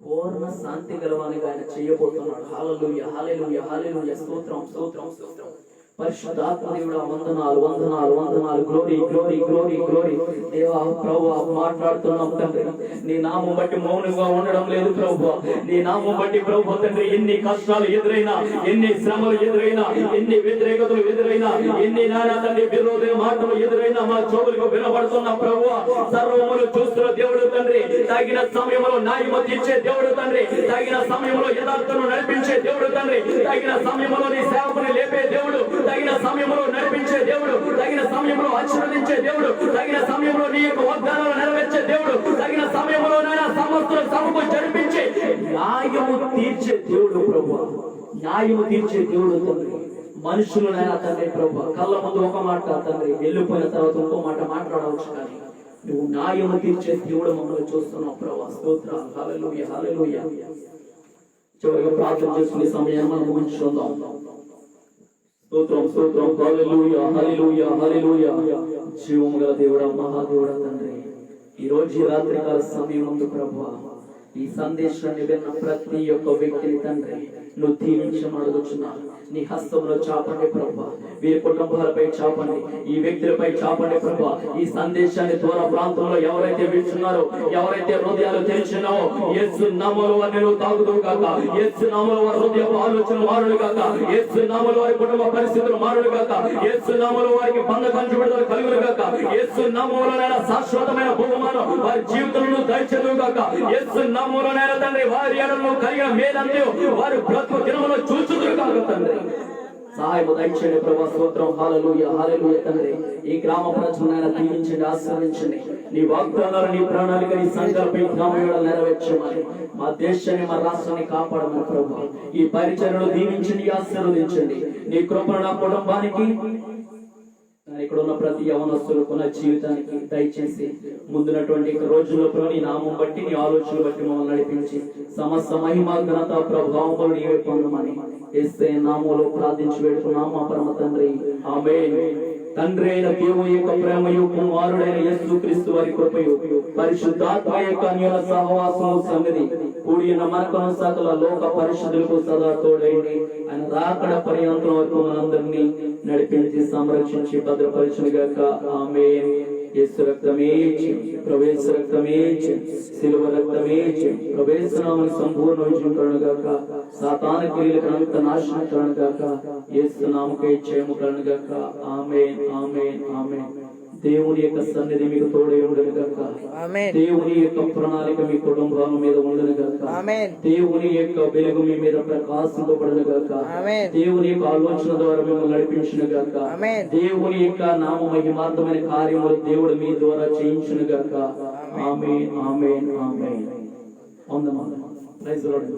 Speaker 2: పూర్ణ శాంతి గలవానిగా ఆయన చేయబోతున్నాడు. హల్లెలూయా హల్లెలూయా హల్లెలూయా. స్తోత్రం స్తోత్రం స్తోత్రం. పరిశుద్ధాత్మ దేవుడా, వందనాలు వందనాలు వందనాలు. Glory glory glory glory. దేవా ప్రభువా, మాట్లాడుతున్నాం తండ్రి. నీ నామం బట్టి మౌనంగా ఉండడం లేదు ప్రభువా. నీ నామం బట్టి ప్రభు తండ్రి, ఎన్ని కష్టాలు ఎదురైనా, ఎన్ని శ్రమలు ఎదురైనా, ఎన్ని వ్యతిరేకతలు ఎదురైనా, ఎన్ని నానా తండ్రి విరోధ మాటలు ఎదురైనా మా చెవులకు వినబడుతున్న ప్రభువా, సర్వములు చూస్తున్న దేవుడు తండ్రి. తగిన సమయంలో న్యాయము తీర్చే దేవుడు తండ్రి. తగిన సమయంలో యథార్థను నడిపించే దేవుడు తండ్రి. తగిన సమయంలో నీ సేవకుని లేపే దేవుడు. తగిన సమయంలో నడిపించే దేవుడు. తగిన సమయంలో ఆశీర్వదించే దేవుడు. తగిన సమయంలో నీ యొక్క వాగ్దానాలు నెరవేర్చే దేవుడు. తగిన సమయంలో నాయన సమస్త సభకు జరిపించి న్యాయము తీర్చే దేవుడు ప్రభువా. న్యాయము తీర్చే దేవుడు తండ్రి. మనుషులు నాయన తండ్రి ప్రభువా, కళ్ళ ముందు ఒక మాట తండ్రి, వెళ్ళిపోయిన తర్వాత ఇంకో మాట మాట్లాడవచ్చు, కానీ నువ్వు న్యాయము తీర్చే దేవుడు మమ్మల్ని చూస్తున్నావు ప్రభువా. స్తోత్రాలు. హల్లెలూయా హల్లెలూయా. చివరిగా ప్రార్థన చేసుకునే సమయాన్ని మనం ముగించుకుందాం. స్తోత్రం స్తోత్రం. హల్లెలూయా హల్లెలూయా హల్లెలూయా. జీవము గల దేవుడా, మహాదేవుడా తండ్రి, ఈ రోజు రాత్రి కాల సమయం ఉంది ప్రభువా, ఈ సందేశాన్ని విన్న ప్రతి ఒక్క వ్యక్తిని తండ్రి నువ్వు దీవించమని అడుగుచున్నాను. నీ హస్తంలో చాపండి ప్రభువా. వీరి కుటుంబాలపై చాపండి, ఈ వ్యక్తులపై చాపండి ప్రభువా. ఈ సందేశాన్ని దూర ప్రాంతంలో ఎవరైతే వింటున్నారో, ఎవరైతే హృదయాలు తెరిచినావో, యేసు నామములో వారిని నువ్వు తాకుదువు గాక. యేసు నామములో వారి హృదయ ఆలోచనలు మారుడు గాక. యేసు నామములో వారి కుటుంబ పరిస్థితులు మారుడు గాక. యేసు నామములో వారికి బంధకాంచి విడుదల కలుగును గాక. యేసు నామములోనైనా శాశ్వతమైన బహుమానం వారి జీవితంలో దయచేదువు గాక. యేసు నామములోనైనా తండ్రి వారి ఎడలో కలిగిన మేలంతా వారు బ్రతుకు దినములో చూచుదురు గాక తండ్రి. సహాయము దయచేయండి ప్రభా. స్తోత్రం. హల్లెలూయా హల్లెలూయా తండ్రి. ఈ గ్రామ ప్రజలను దీవించండి, ఆశీర్వదించండి. నీ వాగ్దానాలు, నీ ప్రణాళిక, నీ సంకల్ప ఈ గ్రామంలో నెరవేర్చమని, మా దేశాన్ని, మా రాష్ట్రాన్ని కాపాడమని ప్రభా. ఈ పరిచర్యను దీవించండి, ఆశీర్వదించండి. నీ కృపను నా కుటుంబానికి, ఇక్కడ ఉన్న ప్రతి యవనస్తులకు, నా జీవితానికి దయచేసి ముందున్నటువంటి రోజుల్లో నీ నామం బట్టి, నీ ఆలోచనలు బట్టి మమ్మల్ని నడిపించి సమస్త మహిమ ఘనత ప్రభావములు నీవే పొందమని యేసు నామములో ప్రార్థించి వేడుకున్నాము మా పరమ తండ్రి. ఆమేన్. తండ్రి అయిన దేవుని యొక్క ప్రేమయు, కుమారుడైన యేసుక్రీస్తు వారి కృపయు, పరిశుద్ధాత్మ యొక్క అన్యోన్య సహవాసము సన్నిధి కూడిన మనకును సకల లోక పరిశుద్ధులకు సదా తోడైంది. ఆయన రాకడ పర్యంతం వరకు మనందరినీ నడిపించి సంరక్షించి భద్రపరచును గాక. ఆమేన్. యేసు రక్తమే ప్రవేశ రక్తమే శిలువ రక్తమే ప్రవేశనామని సంపూర్ణ విజయం కలుగును గాక. సాతాను క్రియలకు అంత నాశనం కలుగును గాక. యేసు నామముకే జయము కలుగును గాక. ఆమేన్ ఆమేన్ ఆమేన్.
Speaker 1: దేవుని యొక్క సన్నిధి మీకు తోడై ఉండను గాక. దేవుని యొక్క ప్రణాళిక మీ కుటుంబం మీద ఉండను గాక. దేవుని యొక్క వెలుగు మీ మీద ప్రకాశింపబడను గాక. దేవుని యొక్క ఆలోచన ద్వారా మిమ్మల్ని నడిపించును గాక. దేవుని యొక్క నామ మహిమార్థమైన కార్యములు దేవుడు మీ ద్వారా చేయించును గాక. ఆమేన్ ఆమేన్ ఆమేన్. వందనాలు. Praise the lord.